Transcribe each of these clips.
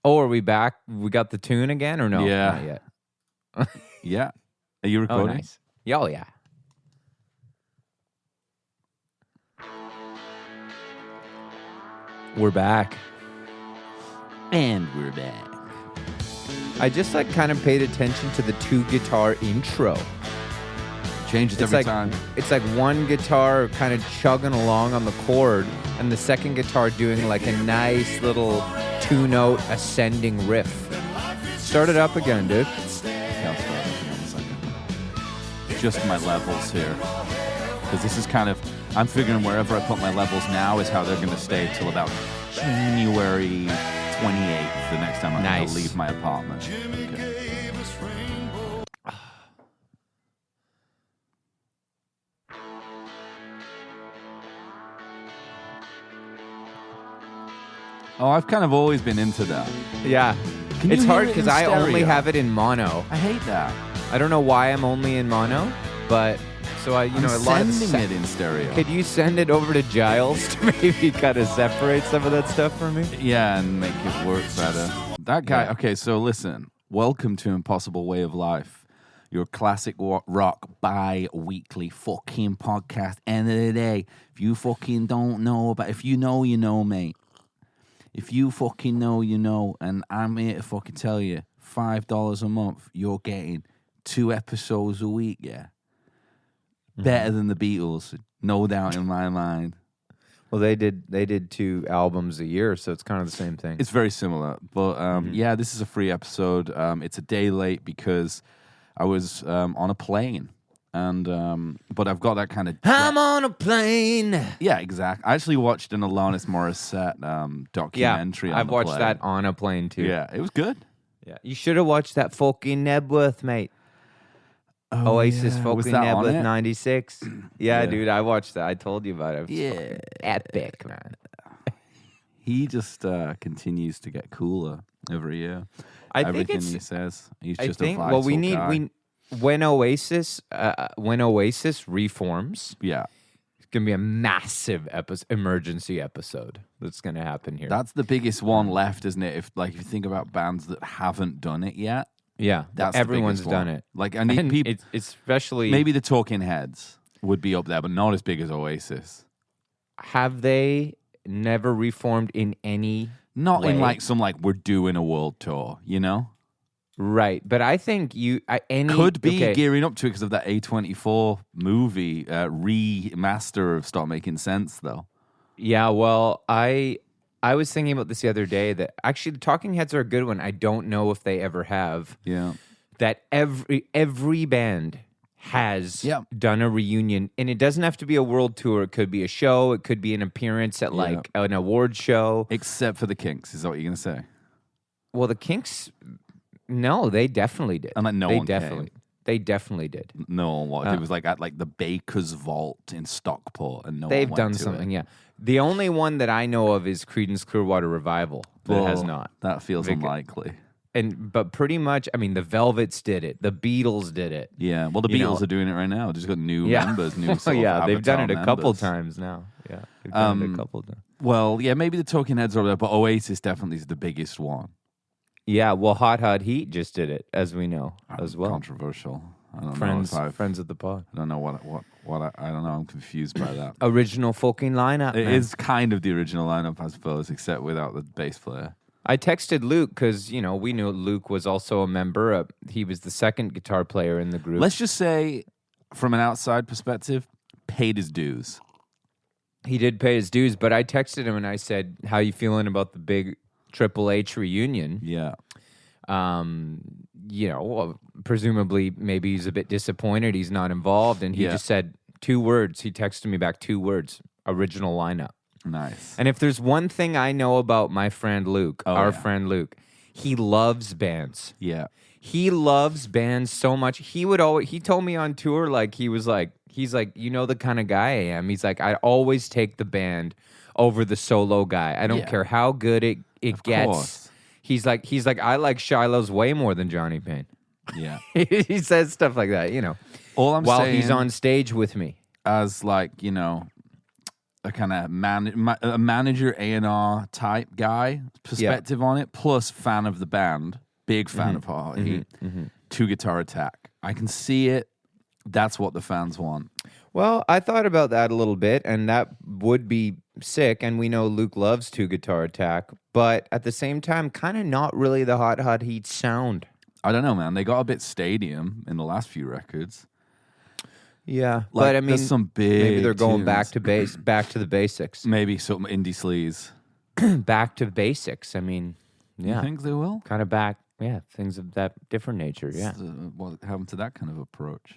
Oh, are we back? We got the tune again or no? Yeah. Not yet. Yeah. Are you Oh, recording? nice. Yeah, oh, yeah. We're back. And we're back. I just kind of paid attention to the 2-guitar intro. Changes every time. It's like one guitar kind of chugging along on the chord, and the second guitar doing like a nice little 2-note ascending riff. Start it up again, dude. Okay, I'll start it in a second. Just my levels here. Because this is kind of, I'm figuring wherever I put my levels now is how they're going to stay till about January 28th, the next time I'm going to leave my apartment. Okay. Oh, I've kind of always been into that. Yeah. It's hard because I only have it in mono. I hate that. I don't know why I'm only in mono, but so a lot of sending it in stereo. Could you send it over to Giles to maybe kind of separate some of that stuff for me? Yeah, and make it work better. That guy. Yeah. Okay, so listen. Welcome to Impossible Way of Life, your classic rock bi-weekly fucking podcast. End of the day, if you fucking don't know about, if you know, you know, mate. If you fucking know, you know, and I'm here to fucking tell you, $5 a month, you're getting 2 episodes a week, yeah? Mm-hmm. Better than the Beatles, no doubt in my mind. Well, they did 2 albums a year, so it's kind of the same thing. It's very similar, but yeah, this is a free episode. It's a day late because I was on a plane. And but I've got that kind of... I'm on a plane. Yeah, exactly. I actually watched an Alanis Morissette documentary on I've watched that on a plane, too. Yeah, it was good. Yeah, you should have watched that fucking Nebworth, mate. Oh, Oasis fucking Nebworth 96. Yeah, dude, I watched that. I told you about it. It was epic, man. He just continues to get cooler every year. Everything he says. He's just a vital guy. When Oasis reforms, it's gonna be a massive emergency episode that's gonna happen here. That's the biggest one left, isn't it? If you think about bands that haven't done it yet, that's everyone's done it. Like I need people, especially maybe the Talking Heads would be up there, but not as big as Oasis. Have they never reformed in any? Not way? In like some we're doing a world tour, you know. Right, but I think could be gearing up to it because of that A24 movie remaster of Stop Making Sense, though. Yeah, well, I was thinking about this the other day that actually the Talking Heads are a good one. I don't know if they ever have. Yeah, that every band has done a reunion, and it doesn't have to be a world tour. It could be a show. It could be an appearance at an award show. Except for the Kinks, is that what you're gonna say? Well, the Kinks. No, they definitely did. And They definitely did. No one. It was at the Baker's Vault in Stockport, and they've done something. Yeah, the only one that I know of is Creedence Clearwater Revival. That has not. That feels unlikely. But pretty much, I mean, the Velvets did it. The Beatles did it. Yeah, well, the Beatles are doing it right now. They've just got new members, new sort of they've done it a couple members. times now. Yeah, they've done it a couple times. Well, yeah, maybe the Talking Heads are up there, but Oasis definitely is the biggest one. Yeah, well, Hot Heat just did it, as we know, as well. Controversial. I don't know. Friends of the pod. I don't know what I don't know. I'm confused by that. Original fucking lineup. It is kind of the original lineup, I suppose, except without the bass player. I texted Luke because, we knew Luke was also a member. He was the second guitar player in the group. Let's just say, from an outside perspective, paid his dues. He did pay his dues, but I texted him and I said, how you feeling about the big Triple H reunion? Yeah. Well, presumably maybe he's a bit disappointed he's not involved, and he just said 2 words. He texted me back 2 words: original lineup. Nice. And if there's one thing I know about my friend Luke, friend Luke, he loves bands. Yeah. He loves bands so much. He told me on tour, he's like, the kind of guy I am. He's like, I always take the band over the solo guy. I don't care how good it gets. Course. He's like, I like Shiloh's way more than Johnny Payne. Yeah. He says stuff like that, All I'm while saying, he's on stage with me. As a kind of a manager A&R type guy perspective on it, plus fan of the band, big fan of Hot Heat, Two Guitar Attack. I can see it. That's what the fans want. Well, I thought about that a little bit, and that would be sick. And we know Luke loves Two Guitar Attack, but at the same time, kind of not really the Hot Heat sound. I don't know, man. They got a bit stadium in the last few records. Yeah, Like, but I mean, there's some big maybe they're going tunes. back to the basics, Maybe some indie sleaze. back to basics. I mean, yeah, You think they will? kind of back. Yeah, things of that different nature. Yeah. What happened to that kind of approach?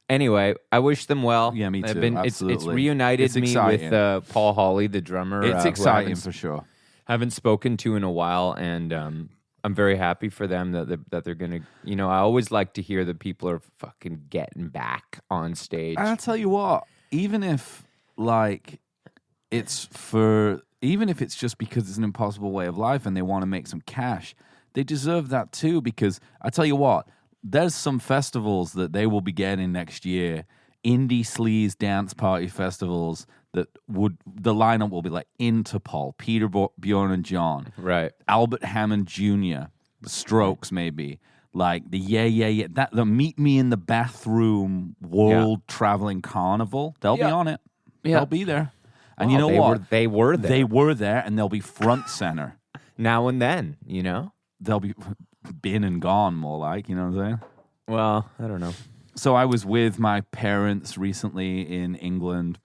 Anyway, I wish them well. Yeah, me too. It's Absolutely. reunited It's me exciting. with Paul Hawley, the drummer. It's who I exciting for sure. haven't spoken to in a while, and I'm very happy for them that they're gonna. You know, I always like to hear that people are fucking getting back on stage. And I'll tell you what, even if it's just because it's an impossible way of life and they want to make some cash, they deserve that too. Because I tell you what, there's some festivals that they will be getting next year, indie sleaze dance party festivals that the lineup will be like Interpol, Peter Bjorn and John, Right. Albert Hammond Jr., the Strokes maybe, like the the Meet Me in the Bathroom World Traveling Carnival. They'll be on it. Yeah. They'll be there. And Wow, you know what? They were there. They were there, and they'll be front center. Now and then, you know? They'll be been and gone, more like, you know what I'm saying? Well, I don't know. So I was with my parents recently in England.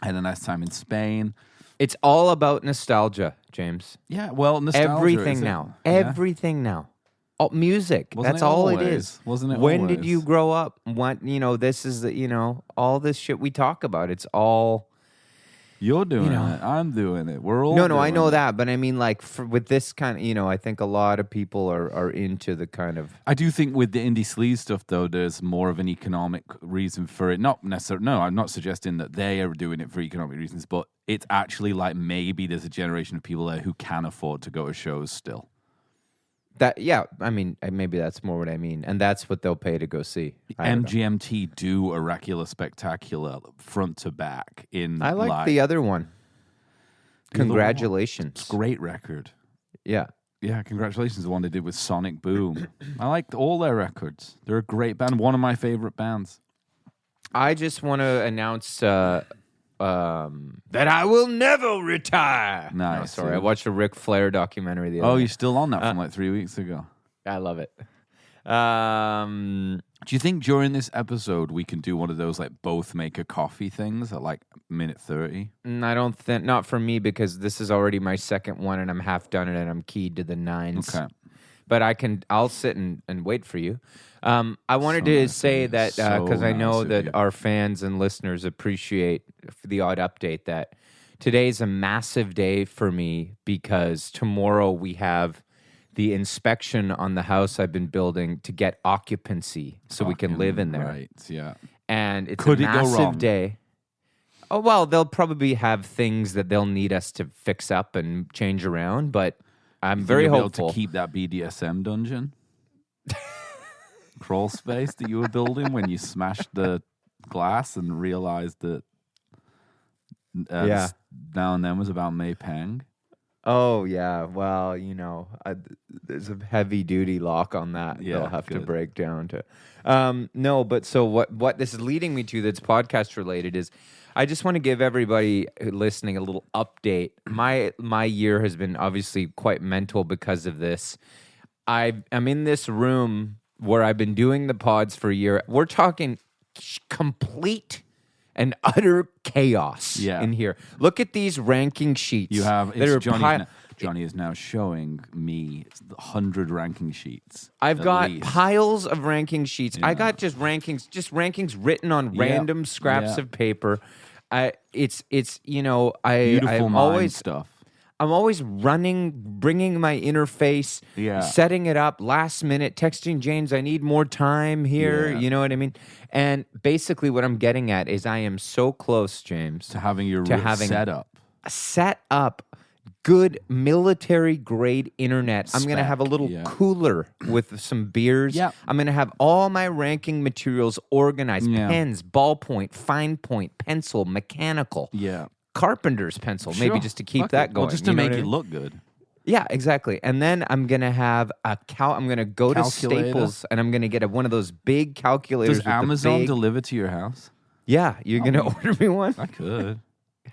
I had a nice time in Spain. It's all about nostalgia, James. Yeah, well, nostalgia. Everything is it? now. Yeah. Everything now. Oh, music. Wasn't That's it all it always? is. Wasn't it When always? did you grow up? What, this is all this shit we talk about. It's all You're doing it. I'm doing it. We're all No, doing I know it. that, but I mean, like, with this kind of, I think a lot of people are into the kind of. I do think with the indie sleaze stuff, though, there's more of an economic reason for it. Not necessarily. No, I'm not suggesting that they are doing it for economic reasons, but it's actually like maybe there's a generation of people there who can afford to go to shows still. I mean, maybe that's more what I mean, and that's what they'll pay to go see. MGMT do Oracular Spectacular front to back in. I like live. the other one. The other one? Congratulations. It's a great record. Yeah. Yeah, congratulations. The one they did with Sonic Boom. I liked all their records. They're a great band. One of my favorite bands. I just want to announce that I will never retire. Nice. No, sorry, I watched a Ric Flair documentary the other Oh, day. you're still on that from like 3 weeks ago. I love it. Do you think during this episode we can do one of those like both make a coffee things at like minute 30? I don't think, not for me, because this is already my second one and I'm half done it and I'm keyed to the nines. Okay. But I'll sit and wait for you. I wanted So to nice say of you. that So because I know nice of that you. our fans and listeners appreciate the odd update, that today's a massive day for me because tomorrow we have the inspection on the house I've been building to get occupancy so we can live in there. Right, yeah. And it's Could a it go massive wrong? day. Oh, well, they'll probably have things that they'll need us to fix up and change around, but I'm very You'll be hopeful. able to keep that BDSM dungeon crawl space that you were building when you smashed the glass and realized that Now and Then was about May Pang. Oh, yeah. Well, there's a heavy duty lock on that. Yeah, They'll have to good. break down to. No, but so what this is leading me to that's podcast related is I just want to give everybody listening a little update. My year has been obviously quite mental because of this. I'm in this room where I've been doing the pods for a year. We're talking complete and utter chaos in here. Look at these ranking sheets. You have that are Johnny is now showing me 100 ranking sheets. I've at got least. piles of ranking sheets. I got just rankings written on random scraps of paper. It's Beautiful I'm mind always stuff. I'm always running, bringing my interface, setting it up last minute, texting James, I need more time here. Yeah. You know what I mean? And basically what I'm getting at is I am so close, James, To having your setup. set up good military grade internet. I'm going to have a little cooler with some beers. Yeah. I'm going to have all my ranking materials organized, pens, ballpoint, fine point, pencil, mechanical. Yeah. carpenter's pencil, maybe Sure. just to keep Fuck that it. going. Well, just to you know make what I it mean? look good. Yeah, exactly. And then I'm gonna have I'm gonna go to Calculator? Staples and I'm gonna get one of those big calculators. Does with Amazon the big, deliver to your house? Yeah, you're gonna order me one. I could.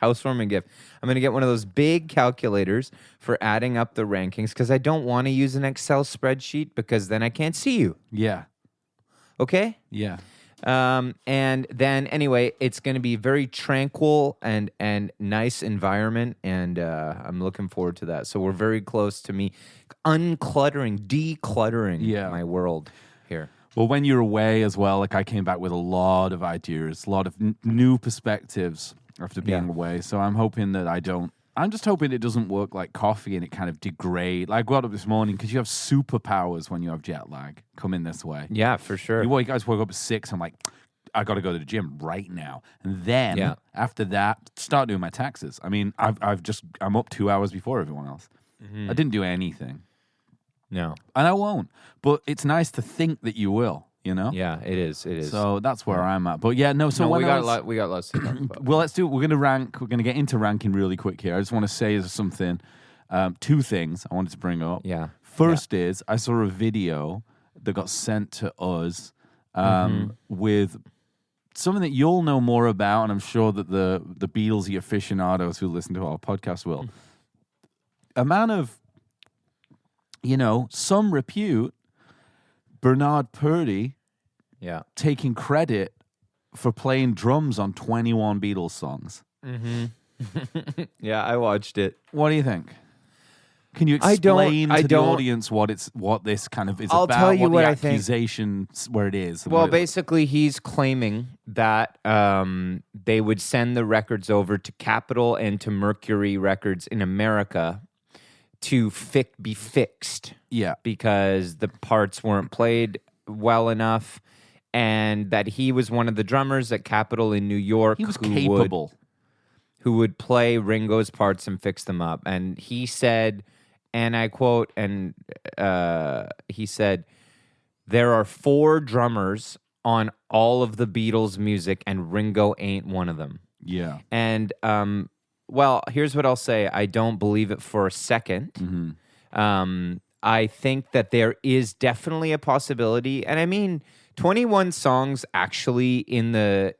Housewarming gift. I'm gonna get one of those big calculators for adding up the rankings because I don't want to use an Excel spreadsheet because then I can't see you. Yeah. Okay. Yeah. And then anyway, it's going to be very tranquil and nice environment, and I'm looking forward to that. So we're very close to me decluttering my world here. Well, when you're away as well, like I came back with a lot of ideas, a lot of new perspectives after being away. So I'm hoping that I'm just hoping it doesn't work like coffee and it kind of degrade. Like I got up this morning because you have superpowers when you have jet lag coming this way. Yeah, for sure. You guys woke up at 6. I'm like, I got to go to the gym right now. And then after that, start doing my taxes. I mean, I'm up 2 hours before everyone else. I didn't do anything. No. And I won't. But it's nice to think that you will, you know? Yeah, it is. It is. So that's where I'm at. But yeah, no. So when we got lots to talk about. Well, let's do it. We're going to rank. We're going to get into ranking really quick here. I just want to say something. 2 things I wanted to bring up. Yeah. First is I saw a video that got sent to us with something that you'll know more about, and I'm sure that the Beatlesy aficionados who listen to our podcast will. A man of, some repute, Bernard Purdie, taking credit for playing drums on 21 Beatles songs. Yeah, I watched it. What do you think? Can you explain to the audience what this kind of is I'll about? tell you what the I think. accusation, where it is. Well, basically, he's claiming that they would send the records over to Capitol and to Mercury Records in America to be fixed. Yeah. Because the parts weren't played well enough, and that he was one of the drummers at Capitol in New York. He was capable. Who would play Ringo's parts and fix them up. And he said, and I quote, he said, there are 4 drummers on all of the Beatles' music, and Ringo ain't one of them. Yeah. And, well, here's what I'll say. I don't believe it for a second. I think that there is definitely a possibility. And I mean, 21 songs actually in the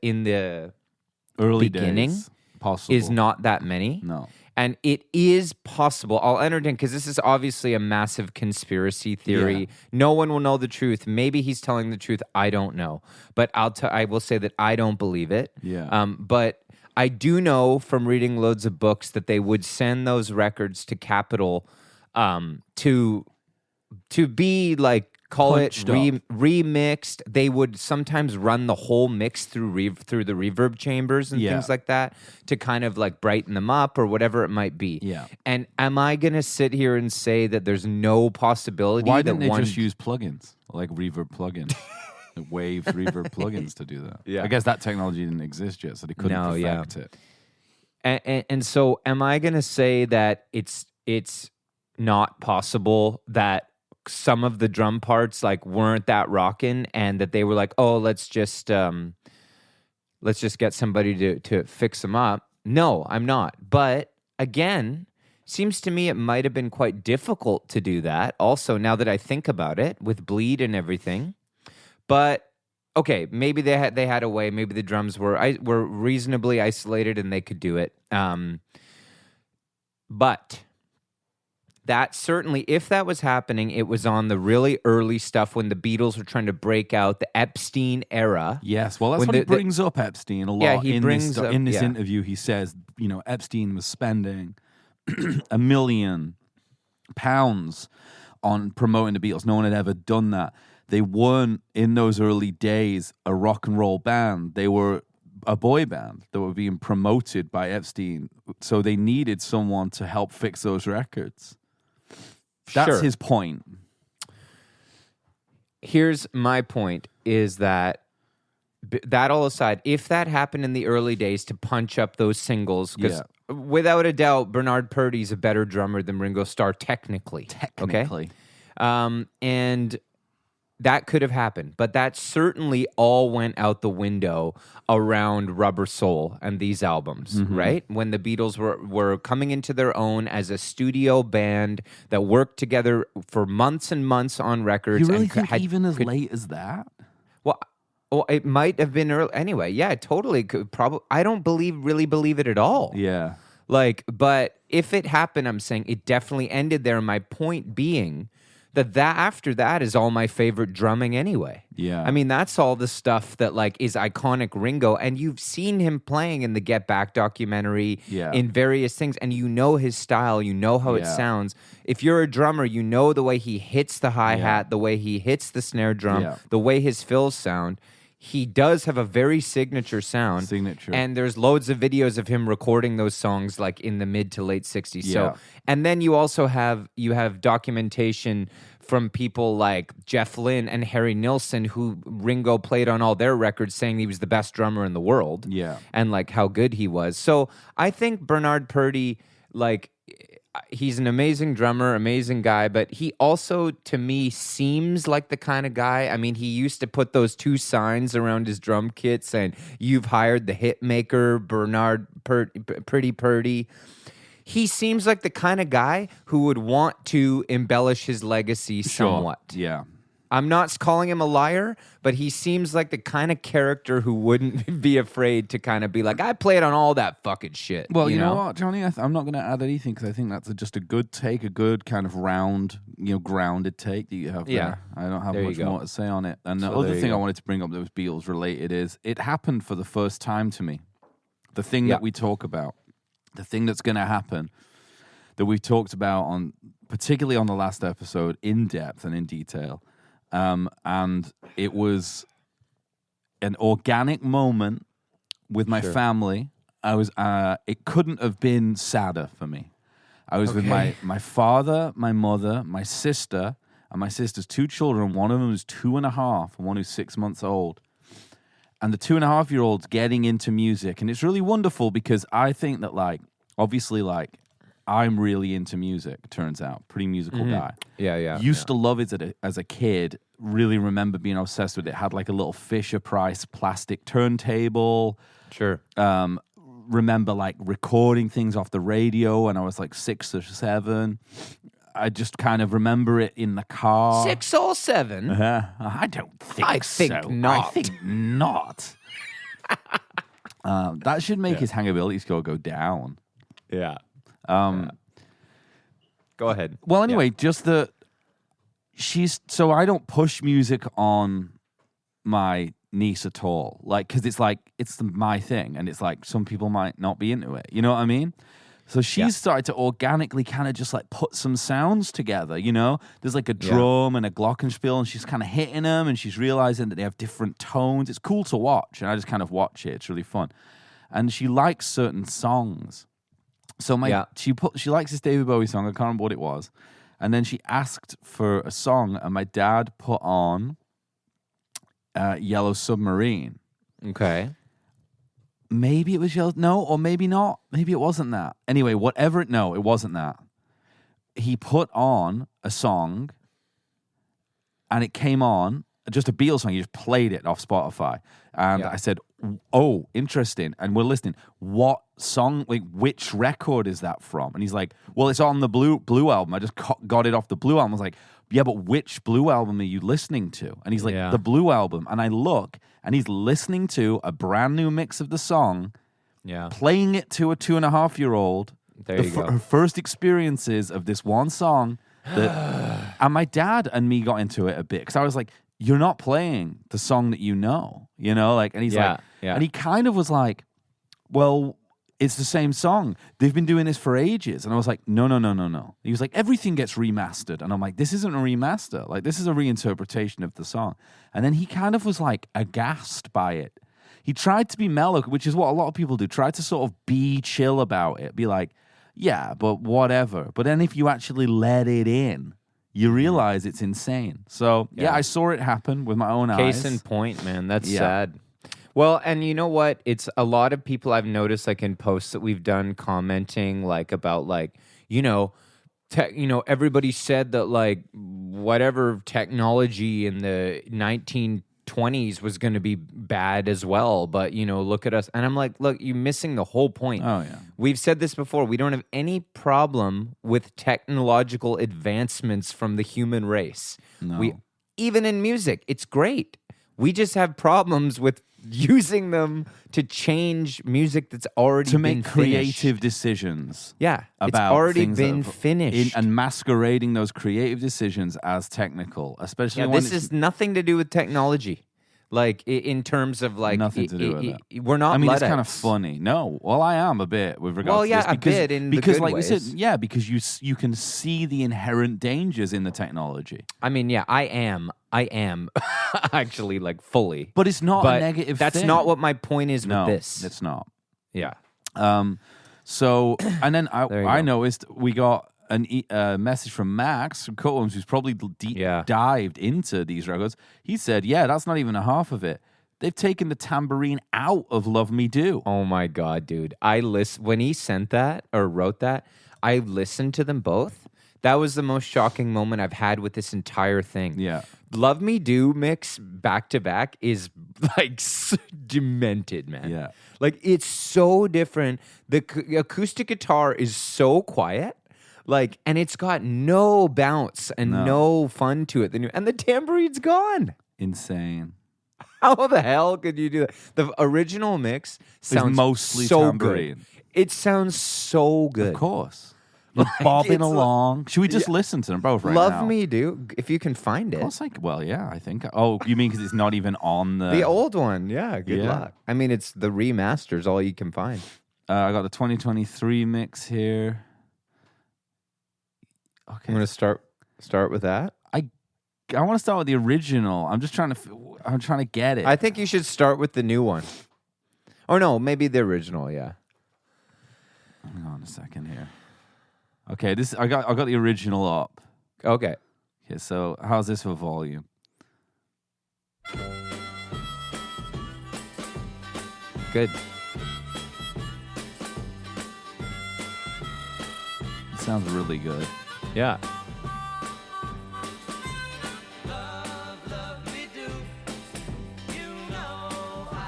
early beginning days, possible. Is not that many. No. And it is possible. I'll entertain, because this is obviously a massive conspiracy theory. Yeah. No one will know the truth. Maybe he's telling the truth. I don't know. But I will say that I don't believe it. Yeah. But I do know from reading loads of books that they would send those records to Capitol to be like, call Punched it up. remixed. They would sometimes run the whole mix through the reverb chambers and things like that to kind of like brighten them up or whatever it might be. Yeah. And am I going to sit here and say that there's no possibility Why that didn't they just use plugins like reverb plugins? Wave reverb plugins to do that. Yeah. I guess that technology didn't exist yet, so they couldn't perfect it. And so am I going to say that it's not possible that some of the drum parts like weren't that rockin', and that they were like, oh, let's just get somebody to fix them up? No, I'm not. But again, seems to me it might have been quite difficult to do that. Also, now that I think about it, with bleed and everything. But okay, maybe they had a way. Maybe the drums were reasonably isolated and they could do it. But that certainly, if that was happening, it was on the really early stuff when the Beatles were trying to break out the Epstein era. Yes, well, that's what he brings up Epstein a lot. Yeah, he in brings this, up, in this interview. He says, Epstein was spending £1 million on promoting the Beatles. No one had ever done that. They weren't, in those early days, a rock and roll band. They were a boy band that were being promoted by Epstein. So they needed someone to help fix those records. That's his point. Here's my point, is that all aside, if that happened in the early days to punch up those singles, because without a doubt, Bernard Purdie's a better drummer than Ringo Starr technically. Technically. Okay? And that could have happened, but that certainly all went out the window around Rubber Soul and these albums, right? When the Beatles were coming into their own as a studio band that worked together for months and months on records. You really think even as late as that? Well, it might have been early. Anyway, yeah, totally. Probably. I don't really believe it at all. Yeah. Like, but if it happened, I'm saying it definitely ended there. My point being that after that is all my favorite drumming anyway. Yeah. I mean, that's all the stuff that like is iconic Ringo, and you've seen him playing in the Get Back documentary, in various things, and you know his style, you know how it sounds. If you're a drummer, you know the way he hits the hi-hat, the way he hits the snare drum, the way his fills sound. He does have a very signature sound. And there's loads of videos of him recording those songs like in the mid to late 60s. So, and then you also have documentation from people like Jeff Lynne and Harry Nilsson, who Ringo played on all their records, saying he was the best drummer in the world. Yeah. And like how good he was. So I think Bernard Purdie, like, he's an amazing drummer, amazing guy, but he also, to me, seems like the kind of guy. I mean, he used to put those 2 signs around his drum kit saying, "You've hired the hit maker, Bernard Pretty Purdie." He seems like the kind of guy who would want to embellish his legacy somewhat. Yeah. I'm not calling him a liar, but he seems like the kind of character who wouldn't be afraid to kind of be like, I played on all that fucking shit. Well, you know what, Johnny? I'm not going to add anything because I think that's just a good take, a good kind of round, grounded take that you have there. I don't have much more to say on it. And the other thing I wanted to bring up that was Beatles related is it happened for the first time to me. The thing that we talk about, the thing that's going to happen that we've talked about particularly on the last episode in depth and in detail. And it was an organic moment with my family. I was. It couldn't have been sadder for me. I was with my father, my mother, my sister, and my sister's 2 children. One of them is 2.5, and one who's 6 months old. And the 2.5-year-old's getting into music, and it's really wonderful because I think that, like, obviously, like, I'm really into music, turns out. Pretty musical guy. Used to love it as a kid. Really remember being obsessed with it. Had like a little Fisher-Price plastic turntable. Sure. Remember like recording things off the radio when I was like 6 or 7. I just kind of remember it in the car. 6 or 7? I don't think so. I think not. I think not. That should make his hangability score go down. Yeah. Go ahead. Well, anyway, so I don't push music on my niece at all. Like, because it's my thing. And it's like, some people might not be into it. You know what I mean? So she's started to organically kind of just like put some sounds together, There's like a drum and a glockenspiel, and she's kind of hitting them, and she's realizing that they have different tones. It's cool to watch, and I just kind of watch it. It's really fun. And she likes certain songs. So she likes this David Bowie song. I can't remember what it was. And then she asked for a song, and my dad put on Yellow Submarine. Okay. Maybe it was Yellow. No, or maybe not. Maybe it wasn't that. Anyway, no, it wasn't that. He put on a song, and it came on, just a Beatles song. He just played it off Spotify. And I said, oh, interesting. And we're listening. What song, like, which record is that from? And he's like, well, it's on the Blue album. I just got it off the Blue album. I was like, yeah, but which Blue album are you listening to? And he's like, the Blue album. And I look, and he's listening to a brand new mix of the song, playing it to a 2.5-year-old. There you go. Her first experiences of this one song. And my dad and me got into it a bit, because I was like, you're not playing the song that and he's like, and he kind of was like, well, it's the same song. They've been doing this for ages. And I was like, no. He was like, everything gets remastered. And I'm like, this isn't a remaster. Like, this is a reinterpretation of the song. And then he kind of was like aghast by it. He tried to be mellow, which is what a lot of people do. Tried to sort of be chill about it. Be like, yeah, but whatever. But then if you actually let it in, you realize it's insane. So, I saw it happen with my own eyes. Case in point, man. That's sad. Well, and you know what? It's a lot of people I've noticed, like in posts that we've done, commenting like about like, everybody said that like whatever technology in the 1920s was going to be bad as well, but look at us. And I'm like, look, you're missing the whole point. Oh yeah. We've said this before. We don't have any problem with technological advancements from the human race. No. Even in music, it's great. We just have problems with using them to change music that's already to been make creative finished. decisions. Yeah, about it's already things been finished. and masquerading those creative decisions as technical, especially when this is nothing to do with technology. Like in terms of like nothing to do with that. We're not. I mean, it's Luddites. kind of funny. No, well, I am a bit with regards to this a bit in the because, good like ways. you said, because you can see the inherent dangers in the technology. I mean, I am actually like fully, But it's not a negative. That's thing. not what my point is No, with this. it's not. Yeah. So, and then There you I go. noticed we got a message from Max from Cutworms, who's probably dived into these records. He said, "Yeah, that's not even a half of it. They've taken the tambourine out of Love Me Do." Oh my God, dude. When he sent that or wrote that, I listened to them both. That was the most shocking moment I've had with this entire thing. Yeah. Love Me Do mix back to back is like demented, man. Yeah. Like it's so different. The acoustic guitar is so quiet. Like, and it's got no bounce and no fun to it. And the tambourine's gone. Insane. How the hell could you do that? The original mix sounds mostly so tambourine. good. It sounds so good. Of course. You're bobbing it's along. Should we just listen to them both right now? Love Me Do, if you can find it. I think. Oh, you mean because it's not even on the... The old one, yeah, good Yeah. luck. I mean, it's the remasters, all you can find. I got the 2023 mix here. Okay. I'm going to start with that. I want to start with the original. I'm trying to get it. I think you should start with the new one. Or no, maybe the original, yeah. Hang on a second here. Okay, I got the original up. Okay. Okay, so how's this for volume? Good. It sounds really good. Yeah.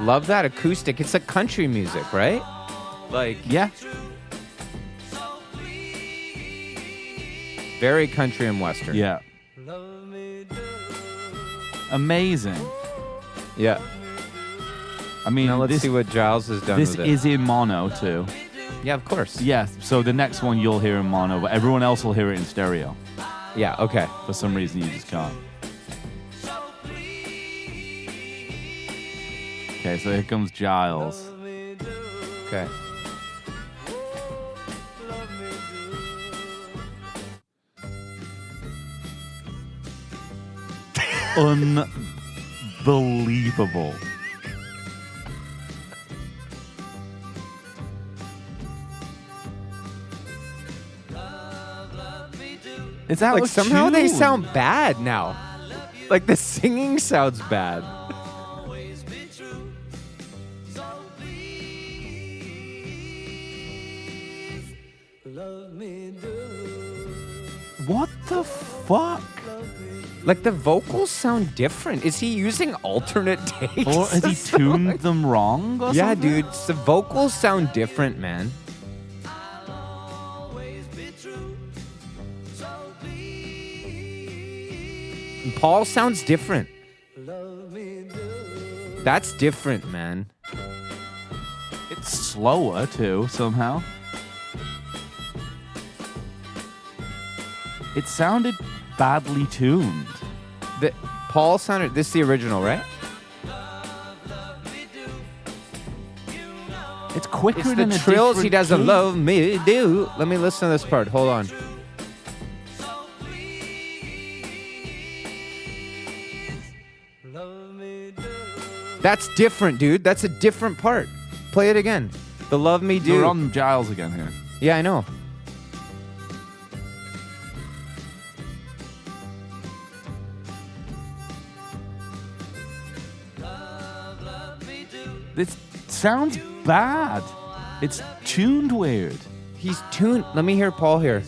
Love that acoustic. It's like country music, right? Like, Yeah. very country and western. Yeah. Amazing. Yeah. I mean, Now let's see what Giles has done this with it. is in mono too. Yeah, of course. Yes. So the next one you'll hear in mono, but everyone else will hear it in stereo. Yeah, okay. For some reason, you just can't. Okay, so here comes Giles. Okay. Unbelievable. It's out Like of somehow they tune. sound bad now. Like the singing sounds bad. What the fuck? Like the vocals sound different. Is he using alternate takes? Or has he tuned them wrong or Yeah, something? dude. The vocals sound different, man. And Paul sounds different. That's different, man. It's slower too, somehow. It sounded badly tuned. Paul sounded. This is the original, right? It's quicker It's the than a trills. He different doesn't key. love me, do. Let me listen to this part. Hold on. That's different, dude. That's a different part. Play it again. The love me do. We're on Giles again here. Yeah, I know. This sounds bad. It's tuned weird. He's tuned. Let me hear Paul here.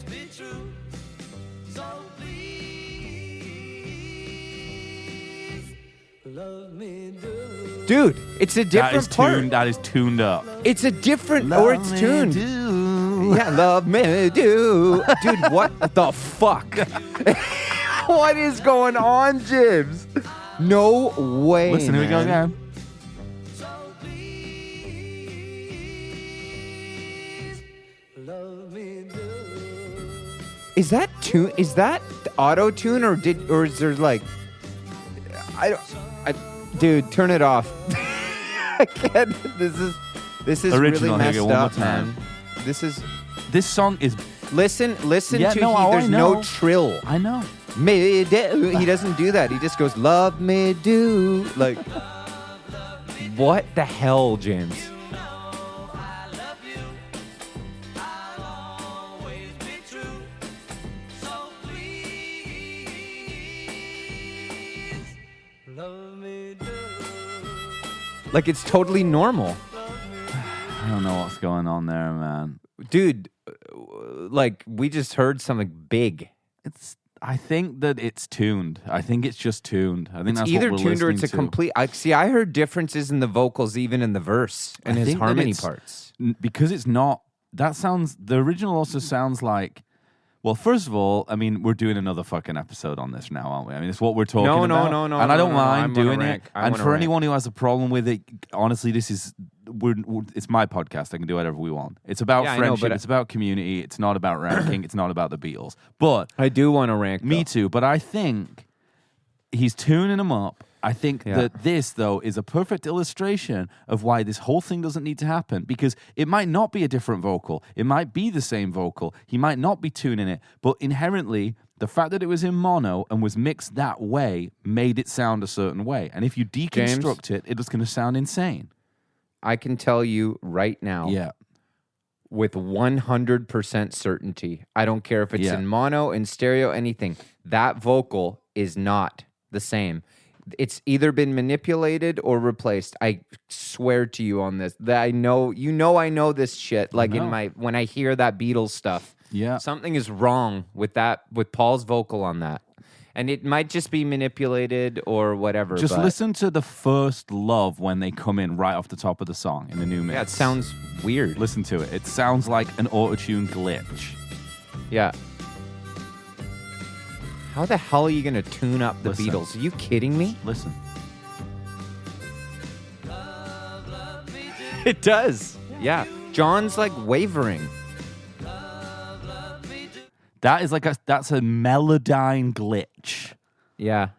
Dude, it's a different part. That is tuned up. It's a different, or it's tuned. Yeah, love me do. Dude, what the fuck? What is going on, Jibs? No way. Listen, here we go again. Is that tune? Is that auto tune, or is there like? Dude, turn it off. I can't. This is Original, really messed one more up, time. man. This song is. Listen Yeah, to. no, There's I know. no trill. I know. Me do. He doesn't do that. He just goes, love me do. Like, what the hell, James? Like, it's totally normal. I don't know what's going on there, man. Dude, like, we just heard something big. I think that it's tuned. I think it's just tuned. I think It's that's either what we're tuned or it's a listening to. complete. I heard differences in the vocals, even in the verse and I his think that harmony it's- parts. Because it's not. That sounds. The original also sounds like. Well, first of all, I mean, we're doing another fucking episode on this now, aren't we? I mean, it's what we're talking No, about. no, And I don't I'm mind gonna doing rank. it. I And wanna for rank. anyone who has a problem with it, honestly, this is. It's my podcast. I can do whatever we want. It's about Yeah, I know, friendship. but It's about community. It's not about ranking. It's not about the Beatles. But I do want to rank. me though. too. But I think he's tuning them up. I think Yeah. that this, though, is a perfect illustration of why this whole thing doesn't need to happen. Because it might not be a different vocal. It might be the same vocal. He might not be tuning it. But inherently, the fact that it was in mono and was mixed that way made it sound a certain way. And if you deconstruct it, it was going to sound insane. I can tell you right now. Yeah. With 100% certainty. I don't care if it's Yeah. in mono, in stereo, anything. That vocal is not the same. It's either been manipulated or replaced. I swear to you on this. That I know, I know this shit. Like when I hear that Beatles stuff. Yeah. Something is wrong with Paul's vocal on that. And it might just be manipulated or whatever. Just but listen to the first love when they come in right off the top of the song in the new mix. Yeah, it sounds weird. Listen to it. It sounds like an auto-tune glitch. Yeah. How the hell are you going to tune up the Listen. Beatles? Are you kidding me? Listen. It does. Yeah. John's like wavering. That's a Melodyne glitch Yeah.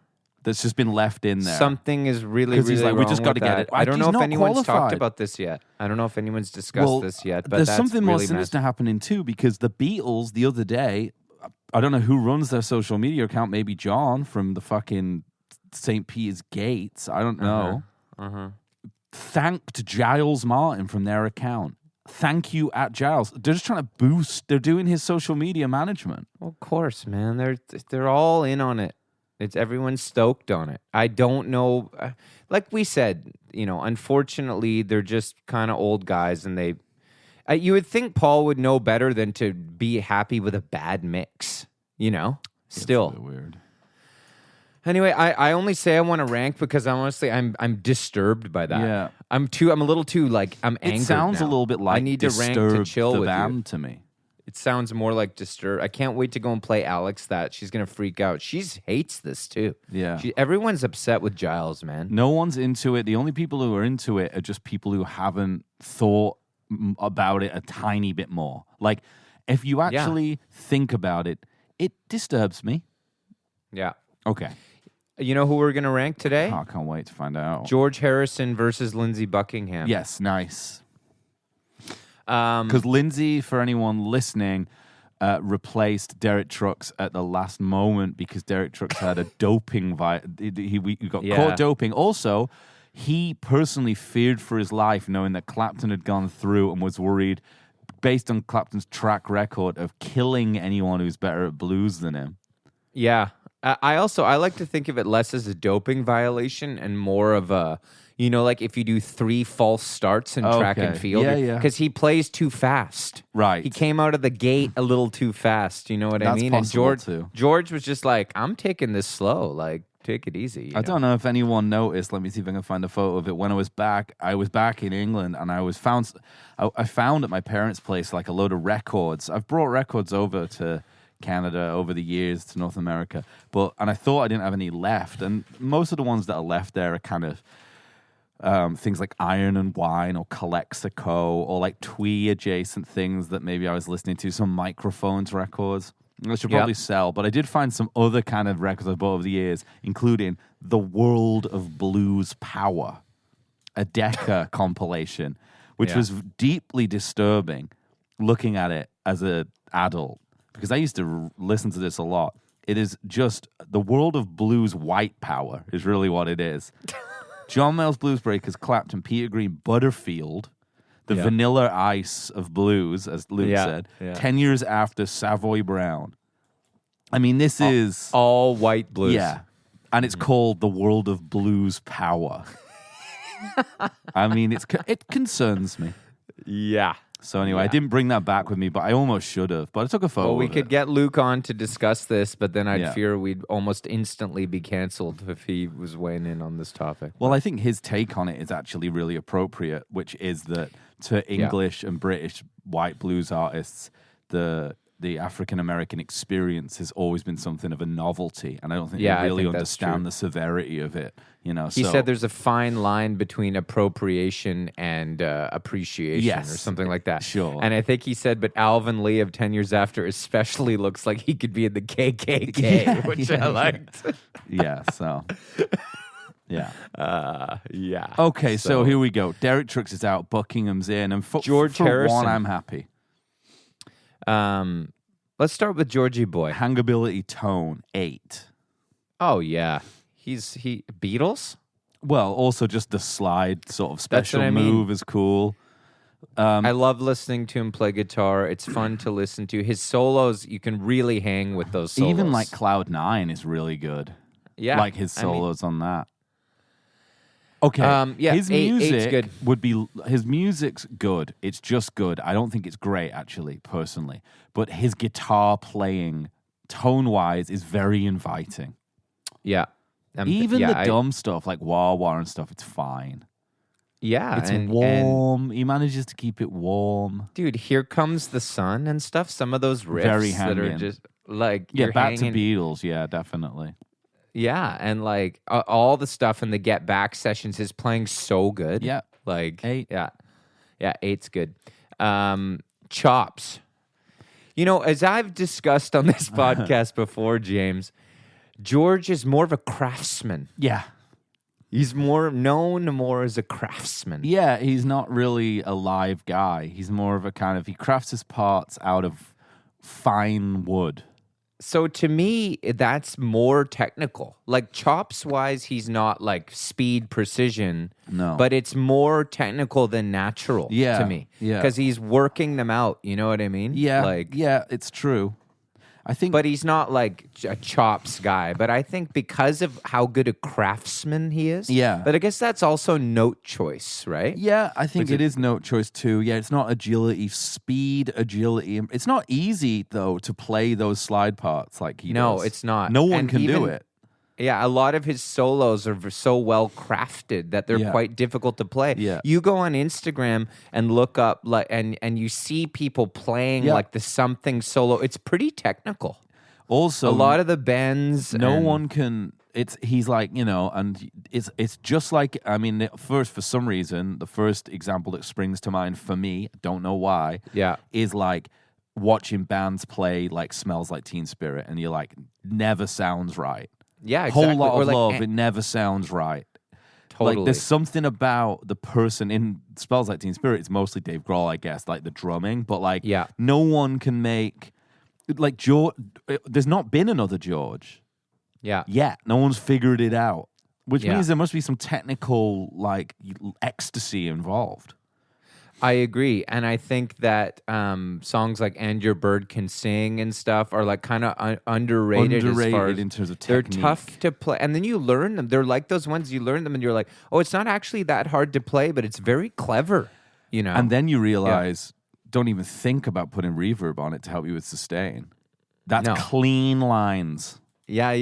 that's just been left in there. Something is really, 'Cause he's really like, we wrong just got gotta to get it. I don't He's know if not anyone's talked qualified. about this yet. I don't know if anyone's discussed this yet. But there's that's something more really sinister happening too, because the Beatles the other day, I don't know who runs their social media account, maybe John from the fucking St. Peter's Gates. I don't know. Thanked Giles Martin from their account. Thank you at Giles. They're just trying to boost. They're doing his social media management. Well, of course, man. They're all in on it. Everyone's stoked on it. I don't know. Like we said, unfortunately, they're just kind of old guys, and you would think Paul would know better than to be happy with a bad mix. Still. It's a bit weird. Anyway, I only say I want to rank because I'm disturbed by that. Yeah. I'm a little too I'm angered. It sounds now. a little bit like I need to rank to Disturbed chill the with band you. to me. It sounds more like Disturbed. I can't wait to go and play Alex that. She's gonna freak out. She hates this too. Yeah. Everyone's upset with Giles, man. No one's into it. The only people who are into it are just people who haven't thought about it a tiny bit more. Like, if you actually think about it, it disturbs me. Yeah. Okay. You know who we're gonna rank today? Oh, I can't wait to find out. George Harrison versus Lindsey Buckingham. Yes, nice. Because Lindsey, for anyone listening, replaced Derek Trucks at the last moment because Derek Trucks had a doping he got caught doping. Also, he personally feared for his life knowing that Clapton had gone through and was worried, based on Clapton's track record, of killing anyone who's better at blues than him. Yeah. I like to think of it less as a doping violation and more of a, like if you do 3 false starts in track and field. Yeah. Because he plays too fast. Right. He came out of the gate a little too fast. You know what I mean? Possible And too. George was just like, I'm taking this slow. Like, take it easy. I don't know if anyone noticed. Let me see if I can find a photo of it. When I was back in England, and I found at my parents' place like a load of records. I've brought records over to Canada over the years to North America, and I thought I didn't have any left. And most of the ones that are left there are kind of things like Iron and Wine or Calexico or like Twee adjacent things that maybe I was listening to, some Microphones records. I should probably sell, but I did find some other kind of records I bought over the years, including The World of Blues Power, a Decca compilation, which was deeply disturbing looking at it as an adult, because I used to listen to this a lot. It is just The World of Blues White Power is really what it is. John Mayall's Blues Breakers, Clapton, Peter Green, Butterfield, the Vanilla Ice of blues, as Luke said, 10 years after Savoy Brown. I mean, this is all white blues. Yeah. And it's called The World of Blues Power. I mean, it concerns me. Yeah. So anyway, I didn't bring that back with me, but I almost should have. But I took a photo. Well, we could get Luke on to discuss this, but then I'd fear we'd almost instantly be canceled if he was weighing in on this topic. Well, I think his take on it is actually really appropriate, which is that to English and British white blues artists, the African-American experience has always been something of a novelty, and I don't think they really understand the severity of it. He said there's a fine line between appropriation and appreciation or something like that. Sure. And I think he said, but Alvin Lee of 10 Years After especially looks like he could be in the KKK, which I liked. Yeah, so... Yeah. Yeah. Okay, so here we go. Derek Trucks is out, Buckingham's in, and George for Harrison. one, I'm happy. Let's start with Georgie Boy. Hangability tone 8. Oh yeah, he Beatles. Well, also just the slide sort of special move is cool. I love listening to him play guitar. It's fun to listen to. His solos, you can really hang with those solos. Even like Cloud 9 is really good. Yeah, like his solos on that. Okay, his eight's good. His music's good. It's just good. I don't think it's great, actually, personally. But his guitar playing, tone-wise, is very inviting. Yeah. Even the dumb stuff, like Wah Wah and stuff, it's fine. Yeah. It's warm. He manages to keep it warm. Dude, Here Comes the Sun and stuff. Some of those riffs that are just like... Yeah, back to Beatles. Yeah, definitely. Yeah, and like all the stuff in the Get Back sessions is playing so good. Yeah. Like 8. Yeah, 8's good. Chops. As I've discussed on this podcast before, James, George is more of a craftsman. Yeah. He's known more as a craftsman. Yeah, he's not really a live guy. He's more of a he crafts his parts out of fine wood. So to me, that's more technical. Like chops-wise, he's not like speed precision. No. But it's more technical than natural to me. Yeah. Because he's working them out. You know what I mean? Yeah. Yeah, it's true. I think, but he's not like a chops guy. But I think because of how good a craftsman he is. Yeah. But I guess that's also note choice, right? Yeah, I think it is note choice too. Yeah, it's not agility, speed, agility. It's not easy though to play those slide parts like he does. No, it's not. No one can do it. Yeah, a lot of his solos are so well crafted that they're quite difficult to play. Yeah. You go on Instagram and look up and you see people playing like the something solo. It's pretty technical. Also, a lot of the bends. No one can. He's like, and it's just like, I mean, for some reason, the first example that springs to mind for me, don't know why, is like watching bands play like Smells Like Teen Spirit, and you're like, never sounds right. Yeah, exactly. Whole lot of love, it never sounds right. Totally. Like, there's something about the person in Smells Like Teen Spirit. It's mostly Dave Grohl, I guess, like the drumming, but like, no one can make, like, George. There's not been another George. Yeah. Yet. No one's figured it out, which means there must be some technical, like, ecstasy involved. I agree, and I think that songs like "And Your Bird Can Sing" and stuff are like kind of underrated. As far as in terms of they're technique. tough to play, and then you learn them. They're like those ones you learn them, and you're like, oh, it's not actually that hard to play, but it's very clever, you know. And then you realize, don't even think about putting reverb on it to help you with sustain. That's clean lines. Yeah.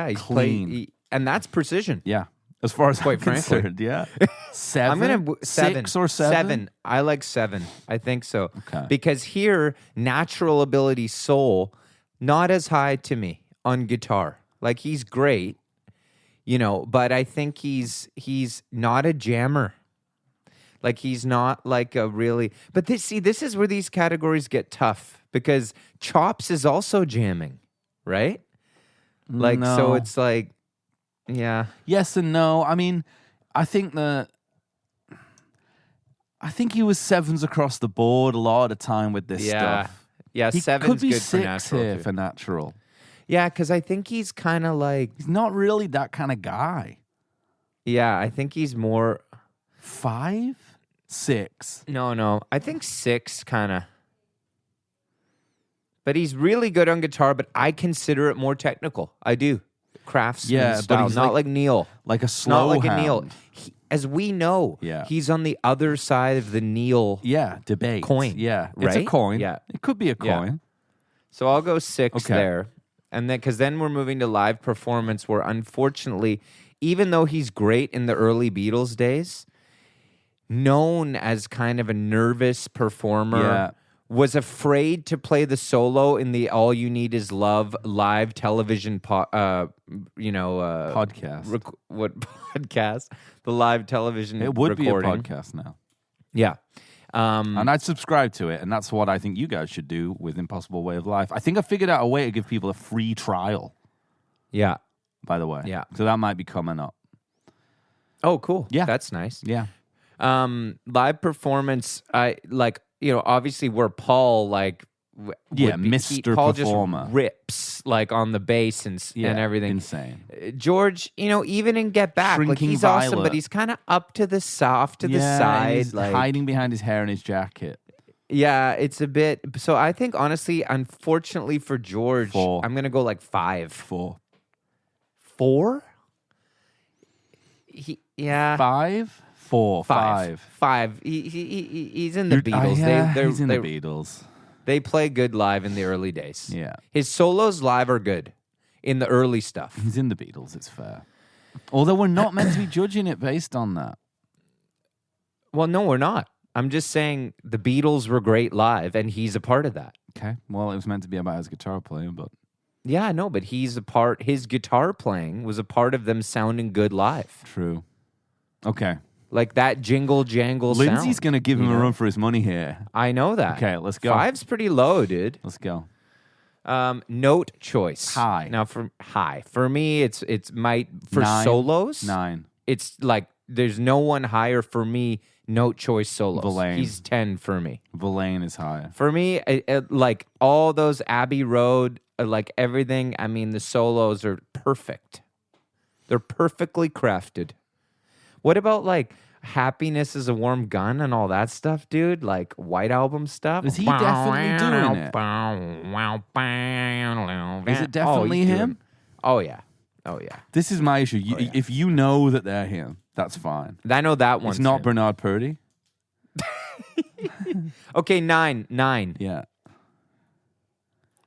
He's Clean. and that's precision. Yeah. As far as Quite I'm concerned, yeah. 7? I'm gonna 6 or 7? 7. I like 7. I think so. Okay. Because here, natural ability soul, not as high to me on guitar. Like he's great, you know, but I think he's not a jammer. Like he's not like a really. But this is where these categories get tough because chops is also jamming, right? Like so, it's like. Yeah. Yes and no. I mean, I think he was 7s across the board a lot of the time with this stuff. Yeah, he 7's could be good 6 for natural. here for natural. Yeah, because I think he's kind of like. He's not really that kind of guy. Yeah, I think he's more. 5? 6? No. I think 6 kind of. But he's really good on guitar, but I consider it more technical. I do. Craftsman style, he's not like Neil. Like a slow Not like hand. a Neil. As we know, he's on the other side of the Neil debate. coin. Yeah, right? It's a coin. Yeah. It could be a coin. Yeah. So I'll go 6 there. And then, because then we're moving to live performance where unfortunately, even though he's great in the early Beatles days, known as kind of a nervous performer, was afraid to play the solo in the All You Need Is Love live television podcast. What podcast? The live television It would recording. be a podcast now. Yeah. And I'd subscribe to it, and that's what I think you guys should do with Impossible Way of Life. I think I figured out a way to give people a free trial. Yeah. By the way. Yeah. So that might be coming up. Oh, cool. Yeah. That's nice. Yeah. Live performance, obviously where Paul Mr. Paul Performer just rips like on the bass and everything. Insane. George, even in Get Back, Shrinking he's Violet. awesome, but he's kind of up to the soft to the side, he's hiding behind his hair and his jacket. Yeah, it's a bit. So I think honestly, unfortunately for George, 4. I'm gonna go like 5. 4. 4? 5? 4. 5. 5. He's in the Beatles. He's in the Beatles. They play good live in the early days. Yeah. His solos live are good in the early stuff. He's in the Beatles, it's fair. Although we're not meant to be judging it based on that. Well, no, we're not. I'm just saying the Beatles were great live, and he's a part of that. Okay. Well, it was meant to be about his guitar playing, but... Yeah, no, but his guitar playing was a part of them sounding good live. True. Okay. Like that jingle jangle sound. Lindsey's going to give him a run for his money here. I know that. Okay, let's go. 5's pretty low, dude. Let's go. Note choice. High. Now for me, it's for 9. solos. 9. It's like there's no one higher for me. Note choice solos. Verlaine. He's 10 for me. Verlaine is higher. For me, like all those Abbey Road, like everything. I mean, the solos are perfect. They're perfectly crafted. What about like Happiness is a Warm Gun and all that stuff, dude? Like White Album stuff? Is he definitely doing it? Is it definitely him? Oh, yeah. Oh, yeah. This is my issue. If you know that they're him, that's fine. I know that one. It's not Bernard Purdy. Okay, 9. Yeah.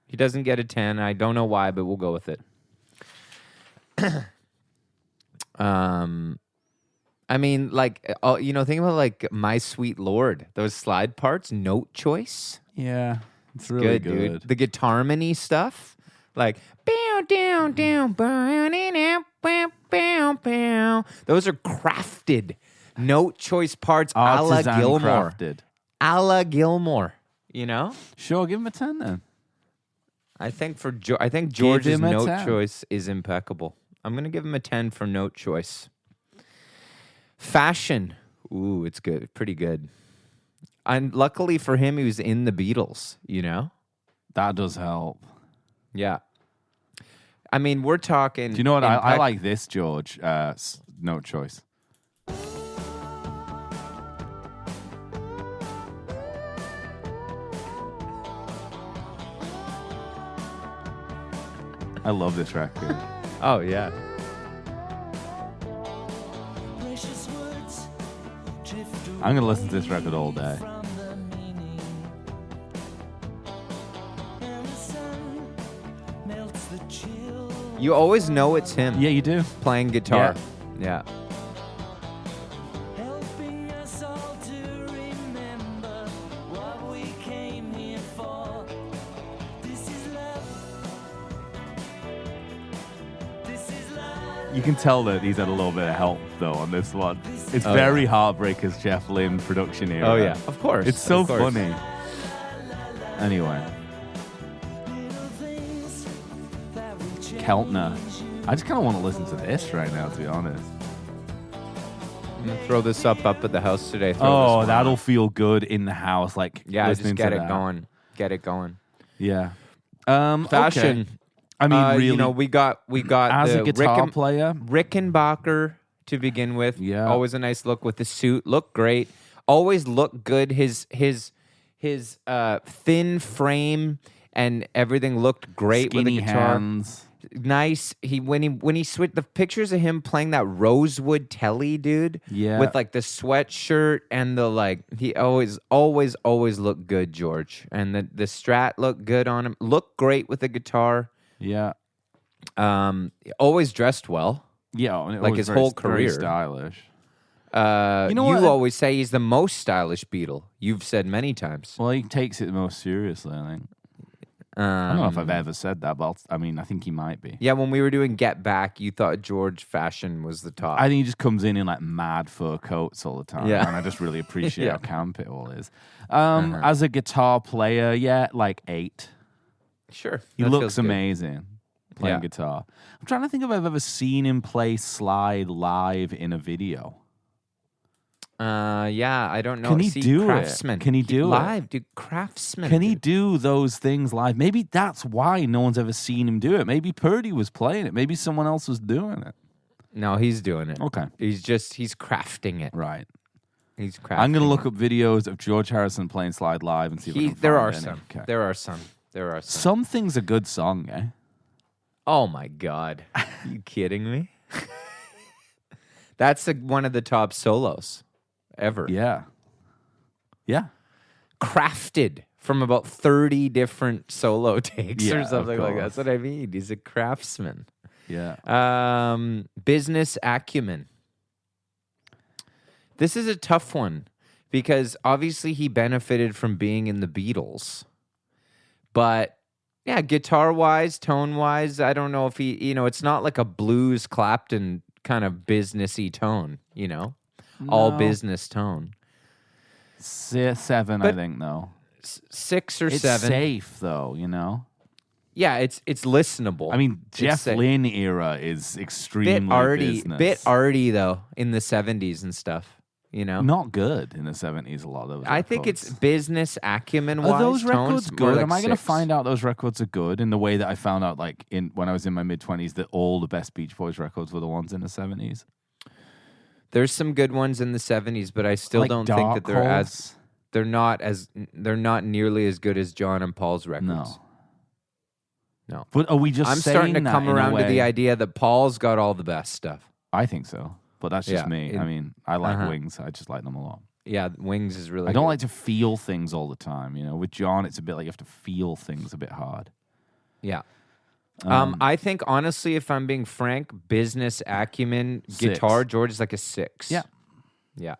He doesn't get a 10. I don't know why, but we'll go with it. I mean, like, think about like My Sweet Lord. Those slide parts, note choice. Yeah, it's really good. Dude. The guitar-many stuff, like bow down down, bow bow bow. Those are crafted note choice parts, a la Gilmore. Crafted. A la Gilmore. You know? Sure, give him a 10 then. I think George's note 10. choice is impeccable. I'm gonna give him a 10 for note choice. Fashion. Ooh, it's good. Pretty good. And luckily for him, he was in the Beatles, you know? That does help. Yeah. I mean, we're talking... Do you know what? I like this, George, note choice. I love this record. Oh, yeah. I'm going to listen to this record all day. You always know it's him. Yeah, you do. Playing guitar. Yeah. You can tell that he's had a little bit of help, though, on this one. It's very Heartbreakers, Jeff Lynne production era. Oh, yeah. Of course. It's so funny. Anyway. Keltner. I just kind of want to listen to this right now, to be honest. I'm going to throw this up at the house today. Oh, that'll feel good in the house. Like, yeah, just get it going. Get it going. Yeah. Fashion. Okay. I mean, really, you know, we got as the a guitar player, Rickenbacker to begin with. Yeah, always a nice look with the suit. Looked great. Always looked good. His thin frame and everything looked great skinny with the guitar. Hands. Nice. When he switched the pictures of him playing that Rosewood Telly, dude. Yeah, with like the sweatshirt and the he always looked good, George. And the Strat looked good on him. Looked great with the guitar. Yeah. Always dressed well. Yeah, like his whole career. Very stylish. You always say he's the most stylish Beatle. You've said many times. Well, he takes it the most seriously, I think. I don't know if I've ever said that, but I think he might be. Yeah, when we were doing Get Back, you thought George Fashion was the top. I think he just comes in like mad fur coats all the time. Yeah. And I just really appreciate how camp it all is. As a guitar player, yeah, like 8. Sure. He looks amazing playing guitar. I'm trying to think if I've ever seen him play slide live in a video. Yeah, I don't know. Can he do Craftsman. it? Can he do live, dude? Craftsman. Can he do those things live? Maybe that's why no one's ever seen him do it. Maybe Purdy was playing it. Maybe someone else was doing it. No, he's doing it. Okay. He's crafting it. Right. He's crafting I'm going to look up videos of George Harrison playing slide live and see if I can find There are any. some. Okay. There are some. Something's a good song, eh? Oh my God. Are you kidding me? That's one of the top solos ever. Yeah. Yeah. Crafted from about 30 different solo takes or something like that. That's what I mean. He's a craftsman. Yeah. Business acumen. This is a tough one because obviously he benefited from being in the Beatles. But yeah, guitar-wise, tone-wise, I don't know if he, it's not like a blues Clapton kind of businessy tone, all business tone. 7, but I think, though. 6 or it's 7. Safe, though, Yeah, it's listenable. I mean, Jeff Lynne era is extremely business. Bit arty, though, in the 70s and stuff. Not good in the 70s, a lot of those records. I think it's business acumen-wise. Are those records good? Like Am I going to find out those records are good in the way that I found out when I was in my mid-20s that all the best Beach Boys records were the ones in the 70s? There's some good ones in the 70s, but I still don't think that they're not nearly as good as John and Paul's records. No. But are we just I'm starting to come around to the idea that Paul's got all the best stuff. I think so. But that's just me. I mean, I like Wings. I just like them a lot. Yeah, Wings is really I don't good. like to feel things all the time. With John, it's a bit like you have to feel things a bit hard. Yeah. I think, honestly, if I'm being frank, business acumen, 6. guitar, George is like a 6. Yeah. Yeah.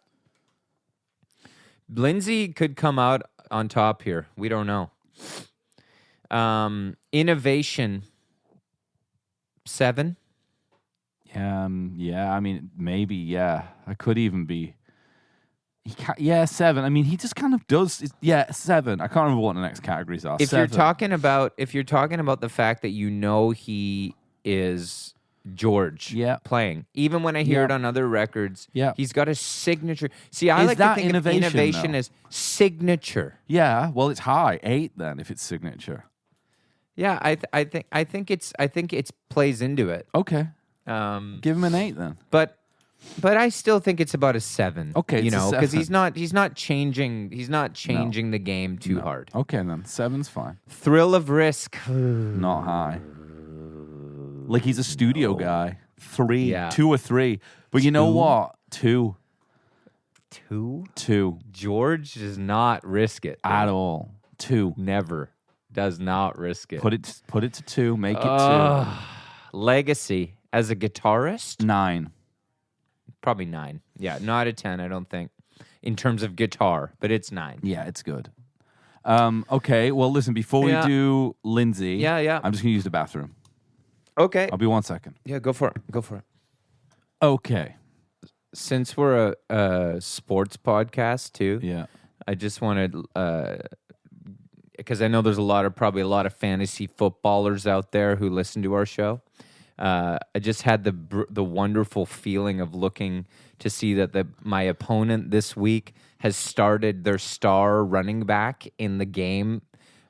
Lindsey could come out on top here. We don't know. Innovation, 7. Yeah, I mean, maybe, yeah. I could even be... 7. I mean, he just kind of does... 7. I can't remember what the next categories are. If you're talking about the fact that he is George playing, even when I hear it on other records, he's got a signature. See, I like to think of innovation as signature. Yeah, well, it's high. 8 then, if it's signature. Yeah, I think it's plays into it. Okay. Give him an 8 then. But I still think it's about a 7. Okay, because he's not changing the game too hard. Okay then, 7's fine. Thrill of Risk, not high. Like he's a studio guy. 3, Yeah. 2 or 3. But you know what? 2. 2? 2. George does not risk it. At all. 2. Never. Does not risk it. Put it to 2. Make it 2. Legacy as a guitarist? 9. Probably 9. Yeah, not a 10, I don't think, in terms of guitar, but it's 9. Yeah, it's good. Okay, well, listen, before we do Lindsey, Yeah. I'm just going to use the bathroom. Okay. I'll be 1 second. Yeah, go for it. Okay. Since we're a sports podcast too, Yeah. I just wanted because I know there's probably a lot of fantasy footballers out there who listen to our show. I just had the wonderful feeling of looking to see that my opponent this week has started their star running back in the game,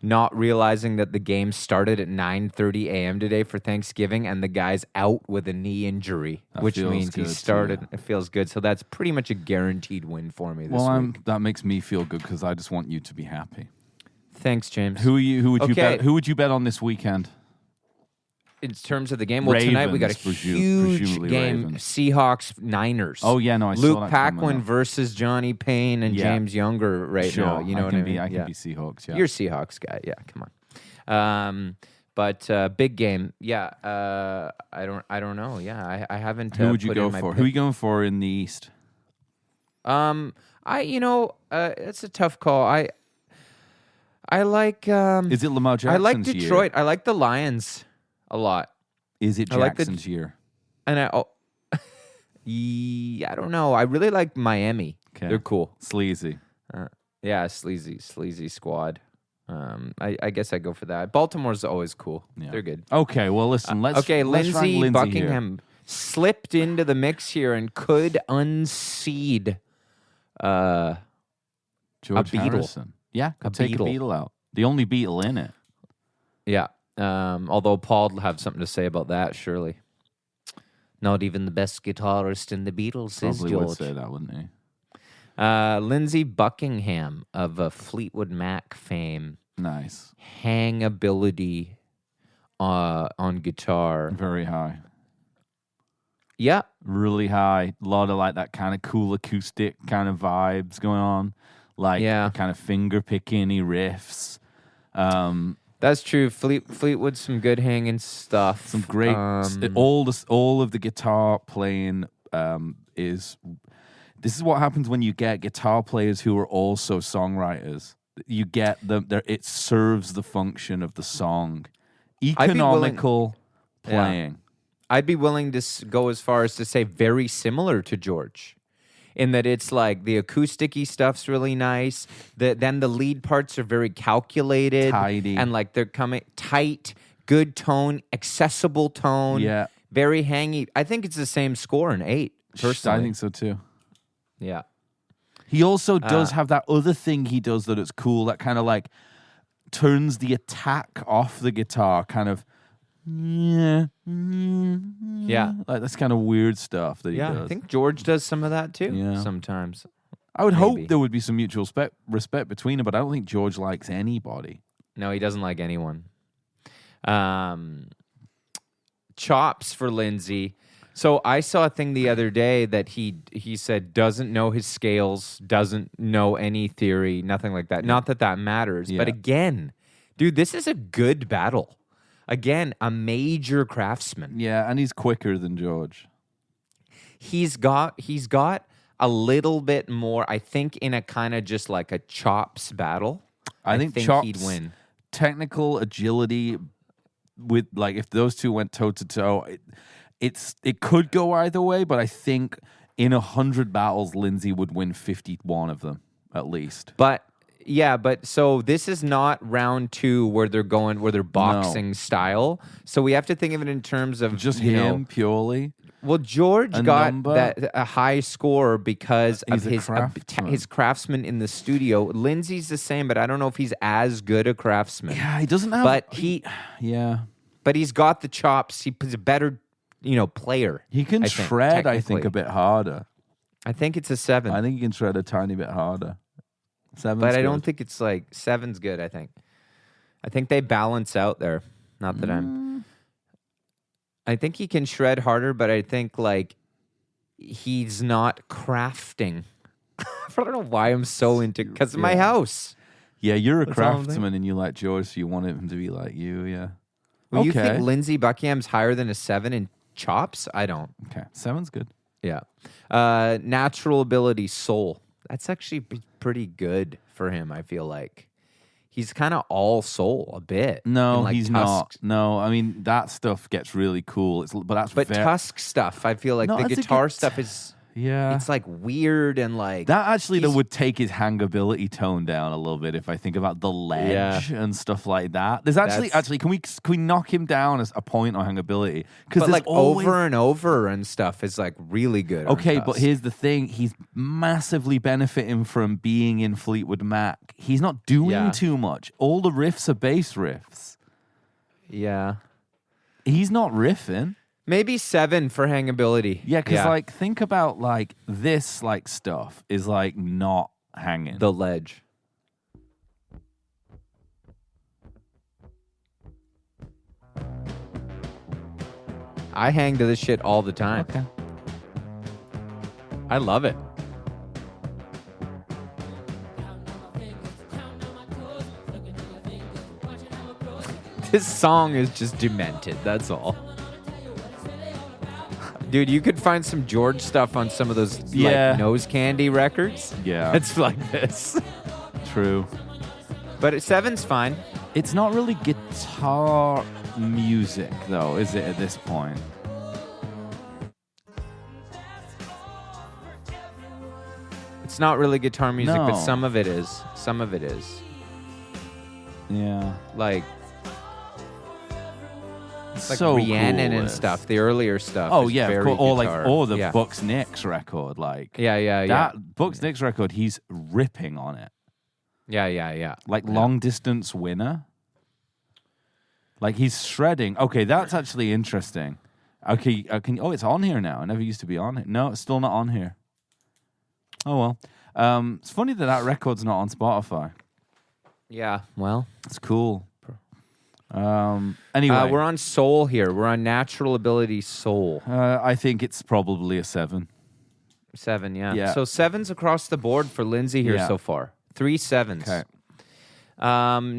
not realizing that the game started at 9:30 a.m. today for Thanksgiving, and the guy's out with a knee injury, which means he started. It feels good. So that's pretty much a guaranteed win for me this week. That makes me feel good because I just want you to be happy. Thanks, James. Who would you bet on this weekend? In terms of the game, tonight we got a huge game: Ravens. Seahawks Niners. Oh yeah, no, I Luke saw that Paquin versus Johnny Payne and James Younger now. You know what I mean? I can be Seahawks. Yeah, you're a Seahawks guy. Yeah, come on. But big game. Yeah, I don't know. Yeah, I haven't. Who would you go for? Who are you going for in the East? It's a tough call. I like. Is it Lamar Jackson's I like Detroit. year? I like the Lions a lot. Is it Jackson's year? And I don't know. I really like Miami. Okay. They're cool. Sleazy. Yeah, sleazy squad. I guess I go for that. Baltimore's always cool. Yeah. They're good. Okay, well listen, let's Lindsey rank Buckingham slipped into the mix here and could unseed George a Beatle. Harrison. Yeah, could take a Beatle out. The only Beatle in it. Yeah. Although Paul will have something to say about that, surely. Not even the best guitarist in the Beatles, says George. Probably would say that, wouldn't he? Lindsey Buckingham of Fleetwood Mac fame. Nice. Hangability on guitar. Very high. Yeah. Really high. A lot of like that kind of cool acoustic kind of vibes going on. Like kind of finger picking-y riffs. That's true. Fleetwood, some good hanging stuff. Some great. All of the guitar playing is. This is what happens when you get guitar players who are also songwriters. You get them there. It serves the function of the song. Economical playing. I'd be willing to go as far as to say very similar to George. In that it's like the acousticy stuff's really nice. Then the lead parts are very calculated. Tidy. And like they're coming tight, good tone, accessible tone. Yeah. Very hangy. I think it's the same score in 8, personally. I think so too. Yeah. He also does have that other thing he does that it's cool, that kind of like turns the attack off the guitar, kind of yeah. Like that's kind of weird stuff that he does. I think George does some of that too sometimes. I would hope there would be some mutual respect between them, but I don't think George likes anybody. No, he doesn't like anyone. Chops for Lindsey. So I saw a thing the other day that he said doesn't know his scales, doesn't know any theory, nothing like that. Not that that matters. But again, dude, this is a good battle. Again, a major craftsman. Yeah, and he's quicker than George. He's got a little bit more, I think, in a kind of just like a chops battle. I think chops, he'd win. Technical agility with like if those two went toe to toe, it could go either way, but I think in 100 battles, Lindsey would win 51 of them at least. But so this is not round 2 where they're boxing style. So we have to think of it in terms of just him purely. Well, George got a high score because of his craftsman in the studio. Lindsey's the same, but I don't know if he's as good a craftsman. Yeah, he doesn't have. But he's got the chops. He's a better, player. He can shred. I think a bit harder. I think it's a 7. I think he can shred a tiny bit harder. 7's but I don't think it's like 7's good. I think they balance out there. Not that I think he can shred harder, but I think like he's not crafting. I don't know why I'm so into because of my house. Yeah, you're a That's all I'm craftsman and you like George, so you want him to be like you, yeah. Well, you think Lindsey Buckingham's higher than a 7 in chops? I don't. Okay, 7's good. Yeah. Natural ability, soul. That's actually pretty good for him, I feel like. He's kind of all soul a bit. No, like he's not. No, I mean, that stuff gets really cool. But Tusk stuff, I feel like No, the that's a guitar good- stuff is... Yeah. It's like weird and like... That actually though would take his hangability tone down a little bit if I think about the ledge and stuff like that. There's actually can we knock him down as a point on hangability? But like over and over and stuff is like really good. Okay, but here's the thing: he's massively benefiting from being in Fleetwood Mac. He's not doing too much. All the riffs are bass riffs. Yeah, he's not riffing. Maybe 7 for hangability. Yeah, because like think about like this like stuff is like not hanging. The ledge. I hang to this shit all the time. Okay. I love it. This song is just demented, that's all. Dude, you could find some George stuff on some of those like nose candy records. Yeah. It's like this. True. But 7's fine. It's not really guitar music, though, is it, at this point? It's not really guitar music, No. but some of it is. Some of it is. Yeah. Like So Rhiannon cool, and this. stuff, the earlier stuff. Oh is yeah, of very course. Or guitar. the Bucks Nicks record, like yeah. that Bucks Nicks record. He's ripping on it, Yeah. like long distance winner. Like he's shredding. Okay, that's actually interesting. Okay, it's on here now. It never used to be on it. No, it's still not on here. Oh well. It's funny that record's not on Spotify. Yeah, well, It's cool. Anyway, we're on soul here. We're on natural ability soul. I think it's probably a 7. 7, yeah. Yeah. So 7's across the board for Lindsey here so far. 3 7s. Okay.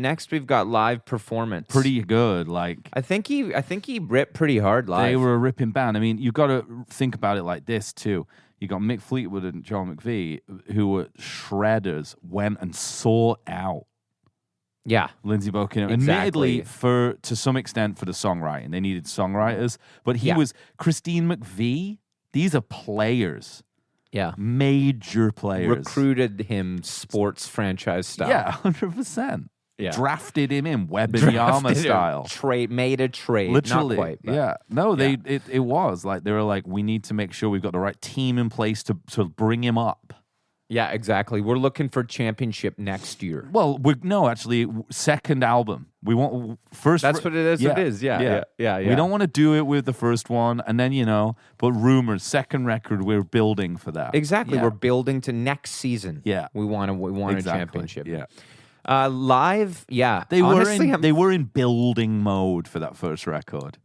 Next we've got live performance. Pretty good. Like I think he ripped pretty hard live. they were a ripping band. I mean, you got to think about it like this too. You got Mick Fleetwood and John McVie, who were shredders, went and sought out Lindsey Buckingham. Exactly. Admittedly, to some extent, for the songwriting, they needed songwriters. But he was Christine McVie. These are players. Yeah. Major players. Recruited him sports franchise style. Yeah, 100%. Yeah. Drafted him in Wembanyama style. Made a trade. Literally. Not quite. But. Yeah. No, it was. Like, they were like, we need to make sure we've got the right team in place to bring him up. Yeah, exactly. We're looking for championship next year. Well, second album. We want first. That's what it is. Yeah. It is. Yeah. We don't want to do it with the first one, and then but rumors, second record, we're building for that. Exactly. Yeah. We're building to next season. Yeah. We want Exactly. a championship. Yeah. Live, yeah. They Honestly, were in building mode for that first record.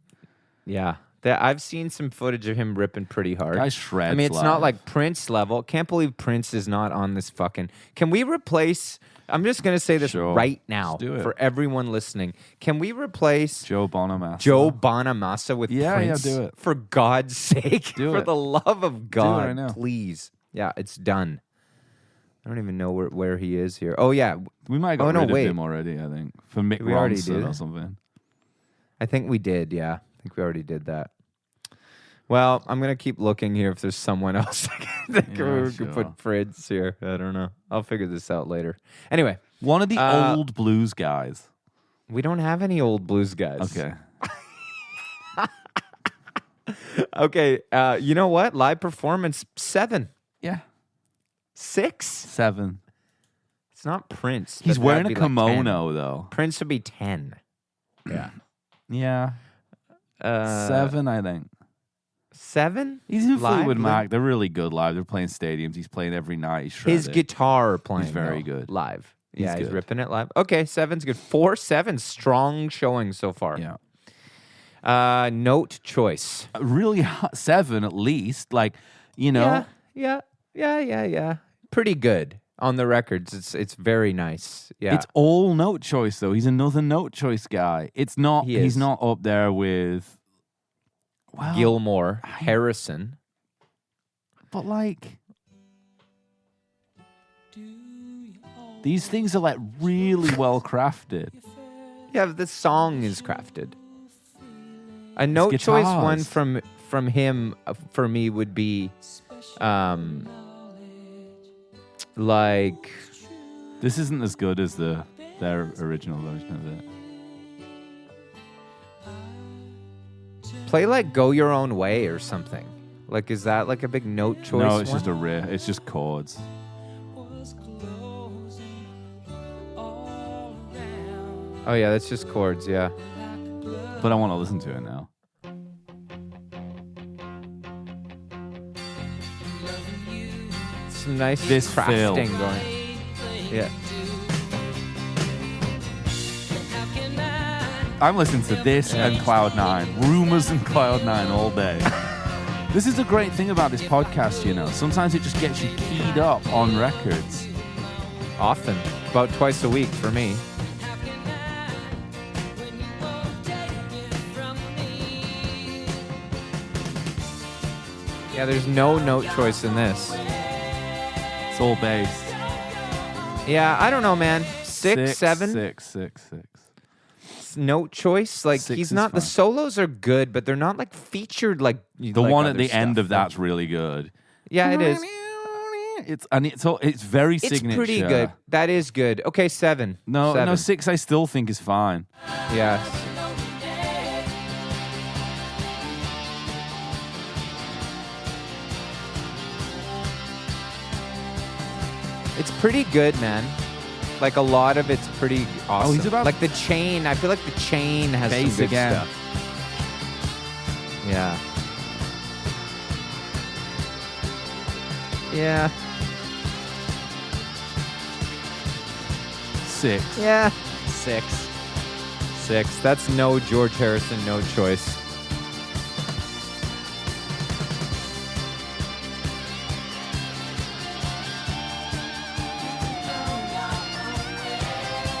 Yeah. I've seen some footage of him ripping pretty hard. Guy shreds. I mean, it's live. not like Prince level. Can't believe Prince is not on this fucking. Can we replace? I'm just gonna say this right now Let's do it. for everyone listening. Can we replace Joe Bonamassa? Joe Bonamassa with Prince? Yeah, do it. For God's sake, Do for it. the love of God, right now. please. Yeah, it's done. I don't even know where he is here. Oh yeah, We might have got rid of him already. I think for Mick We already Ronson did. or something. I think we did. Yeah, I think we already did that. Well, I'm gonna keep looking here if there's someone else that we could put Fritz here. I don't know. I'll figure this out later. Anyway, One of the old blues guys. we don't have any old blues guys. Okay. Okay. You know what? Live performance 7, Yeah. 6. 7. It's not Prince. He's but wearing that'd a be like 10. kimono though. Prince would be 10. Yeah. Yeah. 7, I think. 7? He's in Live? Fleetwood Mac. They're really good live. They're playing stadiums. He's playing every night. He's shredded. His guitar playing. He's very though, good. live. He's He's good. ripping it live. Okay, 7's good. 4 7 strong showing so far. Yeah. Note choice. Really 7 at least. Like, you know. Yeah. Pretty good on the records. It's very nice. Yeah. It's all note choice though. He's another note choice guy. It's not. He's not up there with Gilmore, Harrison. But like, these things are like really well crafted. Yeah, the song is crafted. A note choice one from him for me would be, like, this isn't as good as their original version of it. Play like "Go Your Own Way" or something. Like, is that like a big note choice? No, it's one? just a riff. It's just chords. Oh yeah, that's just chords. Yeah. But I want to listen to it now. Some nice This crafting fill. going. Yeah. I'm listening to this and Cloud9. Rumors and Cloud9 all day. This is the great thing about this podcast, you know. Sometimes it just gets you keyed up on records. Often. About twice a week for me. Yeah, there's no note choice in this. It's all bass. Yeah, I don't know, man. 6, 7? 6. Note choice. Like, 6 he's is not. The fine. solos are good, but they're not like featured like The like one at other the end stuff. of that's really good. Yeah, it is. It's very It's signature. pretty good. That is good. Okay, 7. No, 7. 6 I still think is fine. Yeah. It's pretty good, man. Like, a lot of it's pretty awesome. he's about- like the chain. I feel like the chain has some Bass good again. stuff. Yeah. Yeah. 6. Yeah. 6. That's no George Harrison, no choice.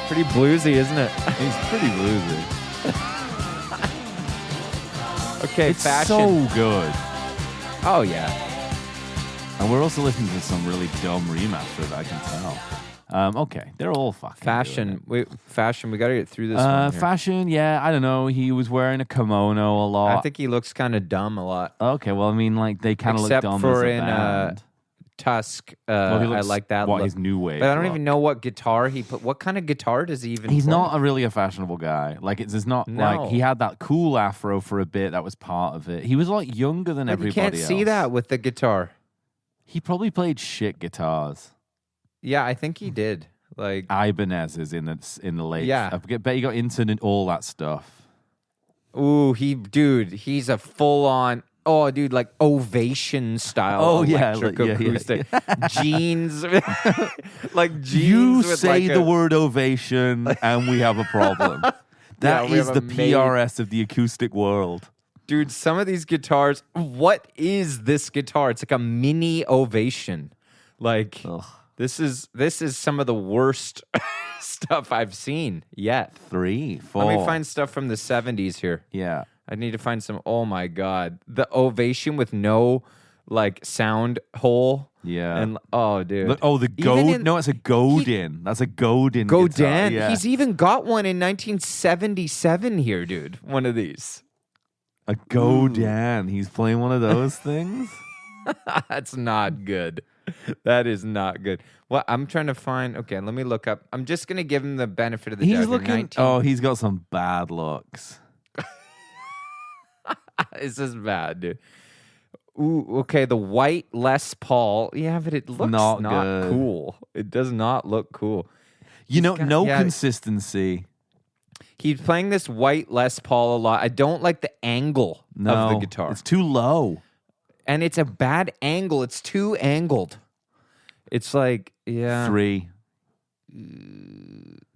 Pretty bluesy, isn't it? He's pretty bluesy. Okay, It's fashion. so good. Oh, yeah. And we're also listening to some really dumb remaster that I can tell. Okay, they're all fucking Fashion. We got to get through this doing it. one here. Fashion, yeah, I don't know. He was wearing a kimono a lot. I think he looks kind of dumb a lot. Okay, well, I mean, like, they kind of look Except dumb for as a in band. Tusk. Well, he I looks like that what look. his new wave But I don't look. even know what guitar he put. What kind of guitar does he even He's play? not really a fashionable guy. Like, it's not No. like he had that cool afro for a bit. That was part of it. He was like younger than But everybody you can't else. see that with the guitar. He probably played shit guitars. Yeah, I think he did. Like, Ibanez is in the late. Yeah. I bet he got into all that stuff. ooh, he's a full on. Oh, dude, like Ovation style. Oh, yeah, electric like, yeah, acoustic jeans, like jeans. You with say like the word ovation, and we have a problem. That we is have the a maid- PRS of the acoustic world. Dude, some of these guitars. What is this guitar? It's like a mini Ovation. Like, Ugh. this is some of the worst stuff I've seen yet. 3, 4. Let me find stuff from the 70s here. Yeah. I need to find some. Oh my God. The Ovation with no like sound hole. Yeah. And oh, dude. Look, the Even Godin. in- No, it's a Godin. That's a Godin. guitar. Godin. Yeah. He's even got one in 1977 here, dude. One of these. A Godin. He's playing one of those things. That's not good. That is not good. Well, I'm trying to find. Okay, let me look up. I'm just gonna give him the benefit of the doubt. He's here. looking. 19 Oh, he's got some bad looks. This is bad, dude. Ooh, okay. The white Les Paul. Yeah, but it looks Not not good. cool. It does not look cool. You know, got- no yeah. consistency. He's playing this white Les Paul a lot. I don't like the angle No, of the guitar. it's too low. And it's a bad angle. It's too angled. It's like, yeah. 3.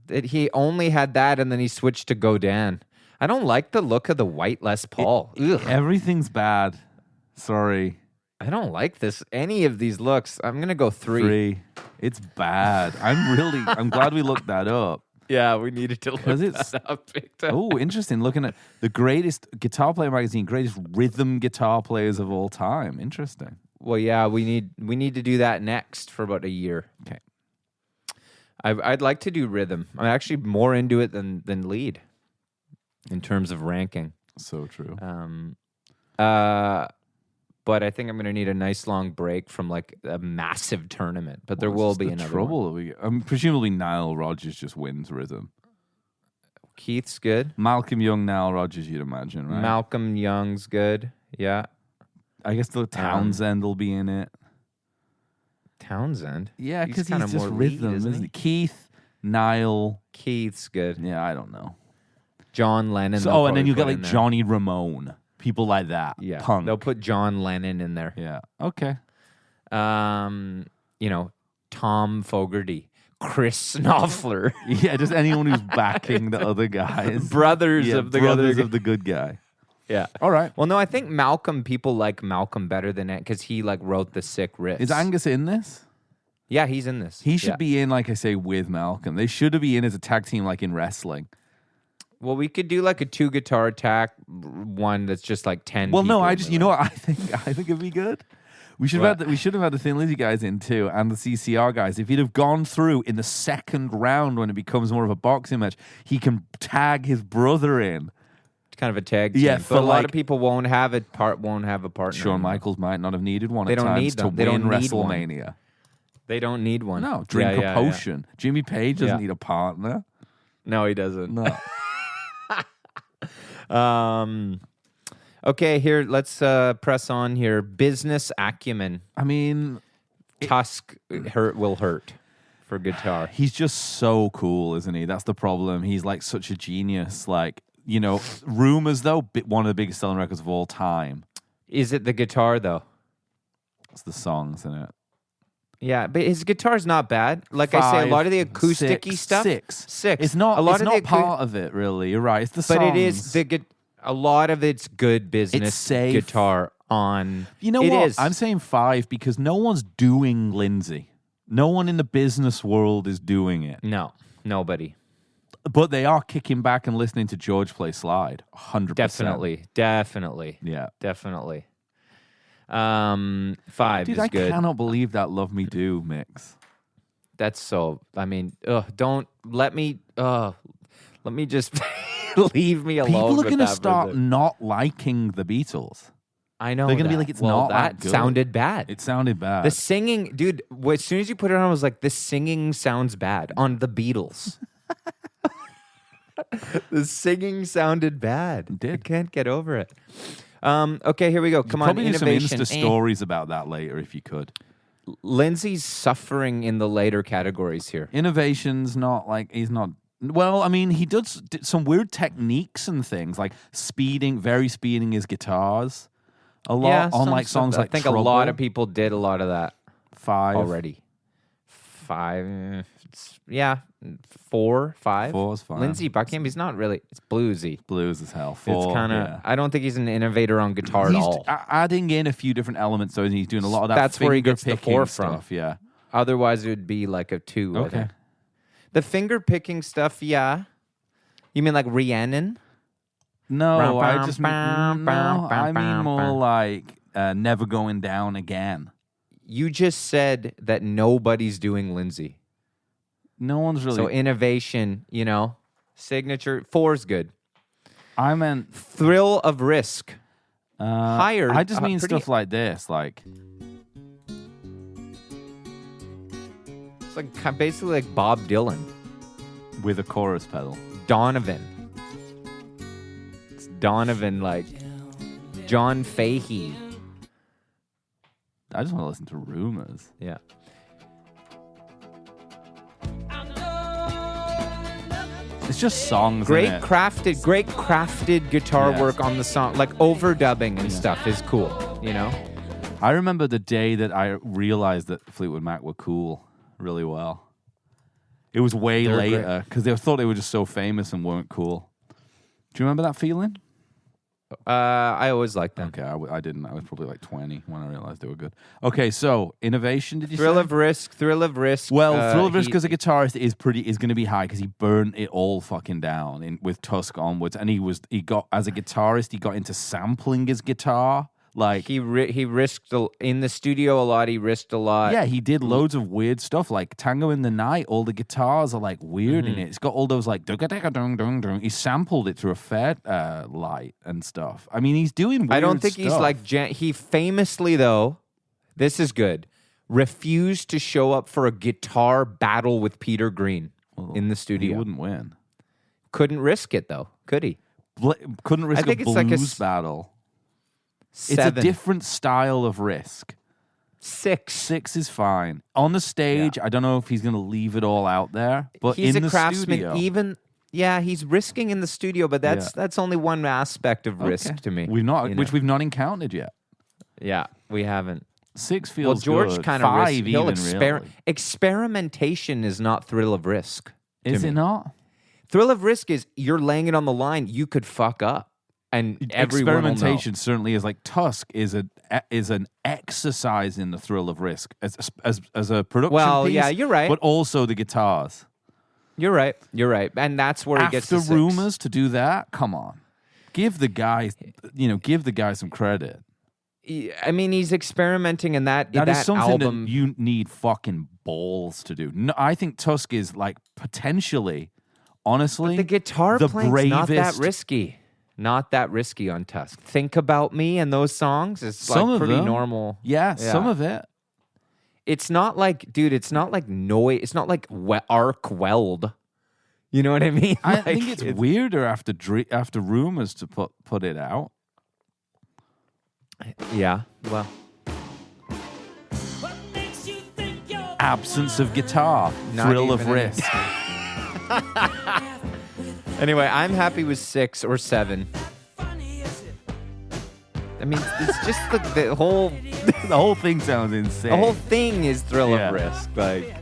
That he only had that and then he switched to Godin. I don't like the look of the white Les Paul. Ugh. Everything's bad. Sorry. I don't like any of these looks. I'm going to go 3. It's bad. I'm glad we looked that up. Yeah, we needed to look that up. Oh, interesting. Looking at the greatest guitar player magazine, greatest rhythm guitar players of all time. Interesting. Well, yeah, we need to do that next for about a year. Okay. I'd like to do rhythm. I'm actually more into it than lead in terms of ranking. So true. But I think I'm going to need a nice long break from like a massive tournament. But there will be another trouble one. Presumably Nile Rodgers just wins rhythm. Keith's good. Malcolm Young, Nile Rodgers, you'd imagine, right? Malcolm Young's good. Yeah. I guess the Townsend will be in it. Townsend? Yeah, because he's kind of just more rhythm, lead, isn't he? Keith, Nile. Keith's good. Yeah, I don't know. John Lennon. And then you got like Johnny Ramone. People like that. Yeah. Punk. They'll put John Lennon in there. Yeah. Okay. Tom Fogerty. Chris Knopfler. Yeah, just anyone who's backing the other guys. Brothers of the good guy. Yeah. All right. Well, no, I think Malcolm, people like Malcolm better than it because he like wrote the sick riffs. Is Angus in this? Yeah, he's in this. He should be in, like I say, with Malcolm. They should be in as a tag team like in wrestling. Well, we could do like a 2-guitar attack one that's just like 10 Well, no, people. you know what I think it'd be good? We should have had the Thin Lizzy guys in too, and the CCR guys. If he'd have gone through in the second round when it becomes more of a boxing match, he can tag his brother in. It's kind of a tag team. Yeah, but a lot of people won't have a partner. Shawn Michaels might not have needed one They at don't times need to them. They win don't need one. WrestleMania. They don't need one. No, drink a potion. Yeah. Jimmy Page doesn't need a partner. No, he doesn't. No. Okay, here, let's press on here. Business acumen. I mean, Tusk will hurt for guitar. He's just so cool, isn't he? That's the problem. He's like such a genius. Like, Rumors, though, one of the biggest selling records of all time. Is it the guitar, though? It's the songs, isn't it? Yeah, but his guitar's not bad. Like I say, a lot of the acoustic-y stuff. Six. It's not. A lot it's of not part of it, really. You're right. It's the songs. But it is a lot of it's good business. It's safe. Guitar on. You know what? I'm saying 5 because no one's doing Lindsey. No one in the business world is doing it. No, nobody. But they are kicking back and listening to George play slide. 100%. Definitely. Yeah. Definitely. 5 Dude, is good. I cannot believe that Love Me Do mix. That's so. I mean, don't let me. Let me just leave me alone. People are going to start not liking the Beatles. I know. They're going to be like, it's not that good. Sounded bad. It sounded bad. The singing, dude. As soon as you put it on, I was like, the singing sounds bad on the Beatles. The singing sounded bad. It did. I can't get over it. Okay, here we go. Come on, probably innovation. do some Insta stories about that later if you could. Lindsey's suffering in the later categories here. Innovation's not like he's not. Well, I mean, he did some weird techniques and things like speeding his guitars a lot on like songs like I think Trouble. a lot of people did a lot of that 5 already. 5, yeah, 4, 5. 4's fine. Lindsey Buckingham, he's not really. It's bluesy. Blues as hell. 4, it's kind of. yeah. I don't think he's an innovator on guitar at all. Adding in a few different elements, so he's doing a lot of that. That's where he gets the 4 stuff, from. Yeah. Otherwise, it would be like a 2. Okay. I think. The finger picking stuff, yeah. You mean like Rhiannon? No, I just mean I mean more like Never Going Down Again. You just said that nobody's doing Lindsey. No one's really. So innovation, signature 4's good. I meant Thrill of Risk. Higher. I just mean stuff like this, like. It's like basically like Bob Dylan with a chorus pedal. Donovan. It's Donovan, like John Fahey. I just want to listen to Rumors. Yeah. It's just songs. Great crafted guitar work on the song, like overdubbing and stuff is cool. I remember the day that I realized that Fleetwood Mac were cool really well. It was way later because they thought they were just so famous and weren't cool. Do you remember that feeling? I always liked them. Okay, I didn't. I was probably like 20 when I realized they were good. Okay, so innovation, did you Thrill say? of Risk. Well, Thrill of Risk as a guitarist is going to be high because he burned it all fucking down with Tusk onwards, and he got as a guitarist, he got into sampling his guitar. Like he risked in the studio a lot. He risked a lot. Yeah, he did loads of weird stuff like Tango in the Night. All the guitars are like weird in it. It's got all those like dung. He sampled it through a Fairlight and stuff. I mean, he's doing weird I don't think stuff. he's like he famously though. This is good. Refused to show up for a guitar battle with Peter Green in the studio. He wouldn't win. Couldn't risk it though, could he? Couldn't risk a blues battle. 7. It's a different style of risk. 6. 6 is fine. On the stage, I don't know if he's going to leave it all out there, but he's in a the craftsman. studio, He's risking in the studio, but that's only one aspect of risk to me. We've not encountered yet. Yeah, we haven't. 6 feels George good. kind of 5 he'll really. Experimentation is not Thrill of Risk. Is it not? Thrill of Risk is you're laying it on the line. You could fuck up. And experimentation certainly is like Tusk is an exercise in the thrill of risk as a production piece. Yeah, you're right. But also the guitars. You're right, and that's where he gets the 6. After Rumors to do that. Come on, give the guy some credit. I mean, he's experimenting, and that is something album that you need fucking balls to do. No, I think Tusk is like potentially, honestly, but the guitar playing's bravest. not that risky. Not that risky on Tusk. Think About Me and those songs is like pretty normal. Yeah, some of it. It's not like, dude, it's not like noise. It's not like arc weld. You know what I mean? I think it's weirder after Rumors to put it out. Yeah, well. Absence of guitar. Thrill of Risk. Anyway, I'm happy with 6 or 7. I mean, it's just the whole... the whole thing sounds insane. The whole thing is Thrill of Risk. Like,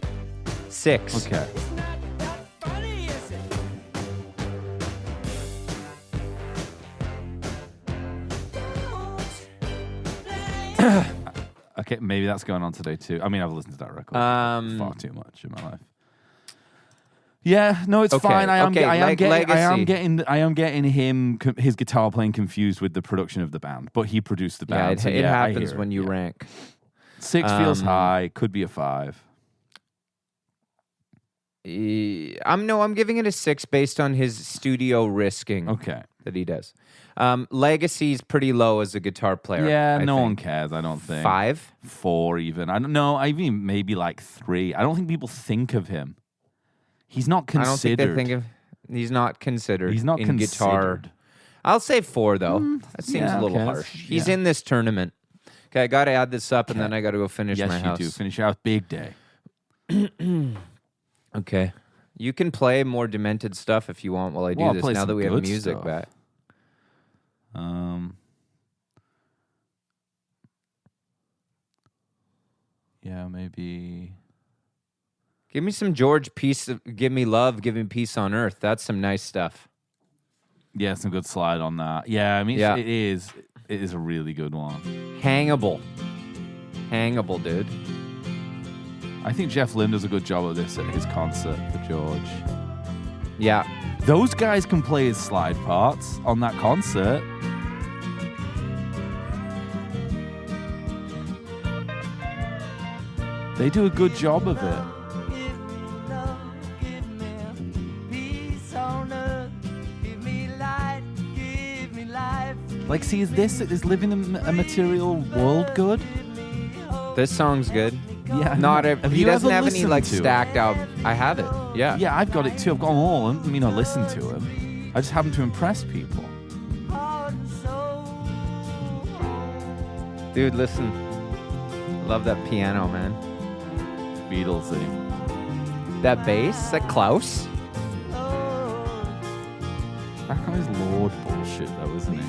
6. Okay. Okay, maybe that's going on today too. I mean, I've listened to that record far too much in my life. Yeah, no, it's fine. I am getting his guitar playing confused with the production of the band, but he produced the band. Yeah, it happens when you rank. 6 feels high, could be a 5. I'm giving it a 6 based on his studio risking. Okay, that he does. Legacy's pretty low as a guitar player. Yeah, no one cares. I don't think 5, 4 even. I don't know. I mean, maybe like 3. I don't think people think of him. He's not considered. I don't think they think of. He's not considered. He's not in considered. Guitar. I'll say 4 though. That seems a little harsh. He's in this tournament. Okay, I got to add this up, and then I got to go finish my house. Yes, you do. Finish your house. Big day. Okay, you can play more demented stuff if you want while I do this. Now that we have music back. Yeah, maybe. Give me some George give me love, give me peace on earth. That's some nice stuff. Yeah, some good slide on that. Yeah, I mean, it is a really good one. Hangable, dude. I think Jeff Lynne does a good job of this at his concert for George. Yeah. Those guys can play his slide parts on that concert. They do a good job of it. Like, see, is living in a material world good? This song's good. Yeah. He doesn't have any like stacked albums. I have it. Yeah. Yeah, I've got it too. I've got them all. I mean, I listen to them. I just happen to impress people. Dude, listen. Love that piano, man. Beatlesy. That bass, that Klaus. That guy's Lord bullshit, though, isn't he?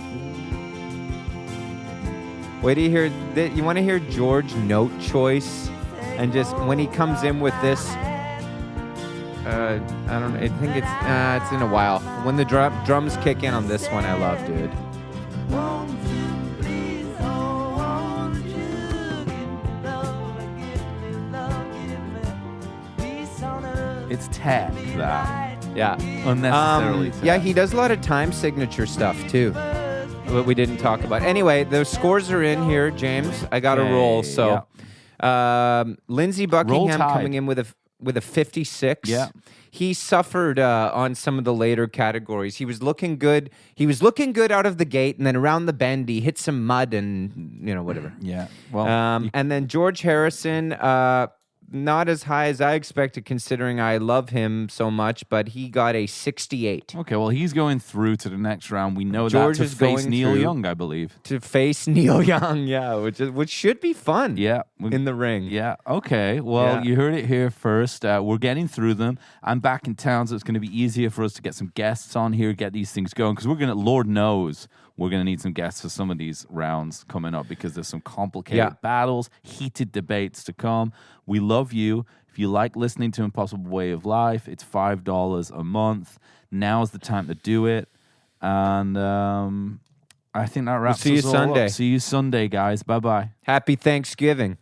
Wait till you hear. You want to hear George note choice, and just when he comes in with this. I don't know. I think it's in a while. When the drums kick in on this one, I love, dude. It's tech, that. Yeah. Unnecessarily tech. Yeah, he does a lot of time signature stuff, too. What we didn't talk about. Anyway, the scores are in here, James. I got to roll. So, Lindsey Buckingham coming in with a 56. Yeah. He suffered on some of the later categories. He was looking good. He was looking good out of the gate, and then around the bend, he hit some mud and, whatever. Yeah. Well, and then George Harrison, not as high as I expected, considering I love him so much, but he got a 68. okay, well, he's going through to the next round. We know George that to is face going Neil through. Young, I believe. To face Neil Young, yeah, which should be fun. Yeah. In the ring. Yeah. Okay. Well, you heard it here first. We're getting through them. I'm back in town, so it's going to be easier for us to get some guests on here, get these things going, because Lord knows, we're going to need some guests for some of these rounds coming up because there's some complicated battles, heated debates to come. We love you. If you like listening to Impossible Way of Life, it's $5 a month. Now's the time to do it. And I think that wraps see you us all Sunday. up. See you Sunday, guys. Bye-bye. Happy Thanksgiving.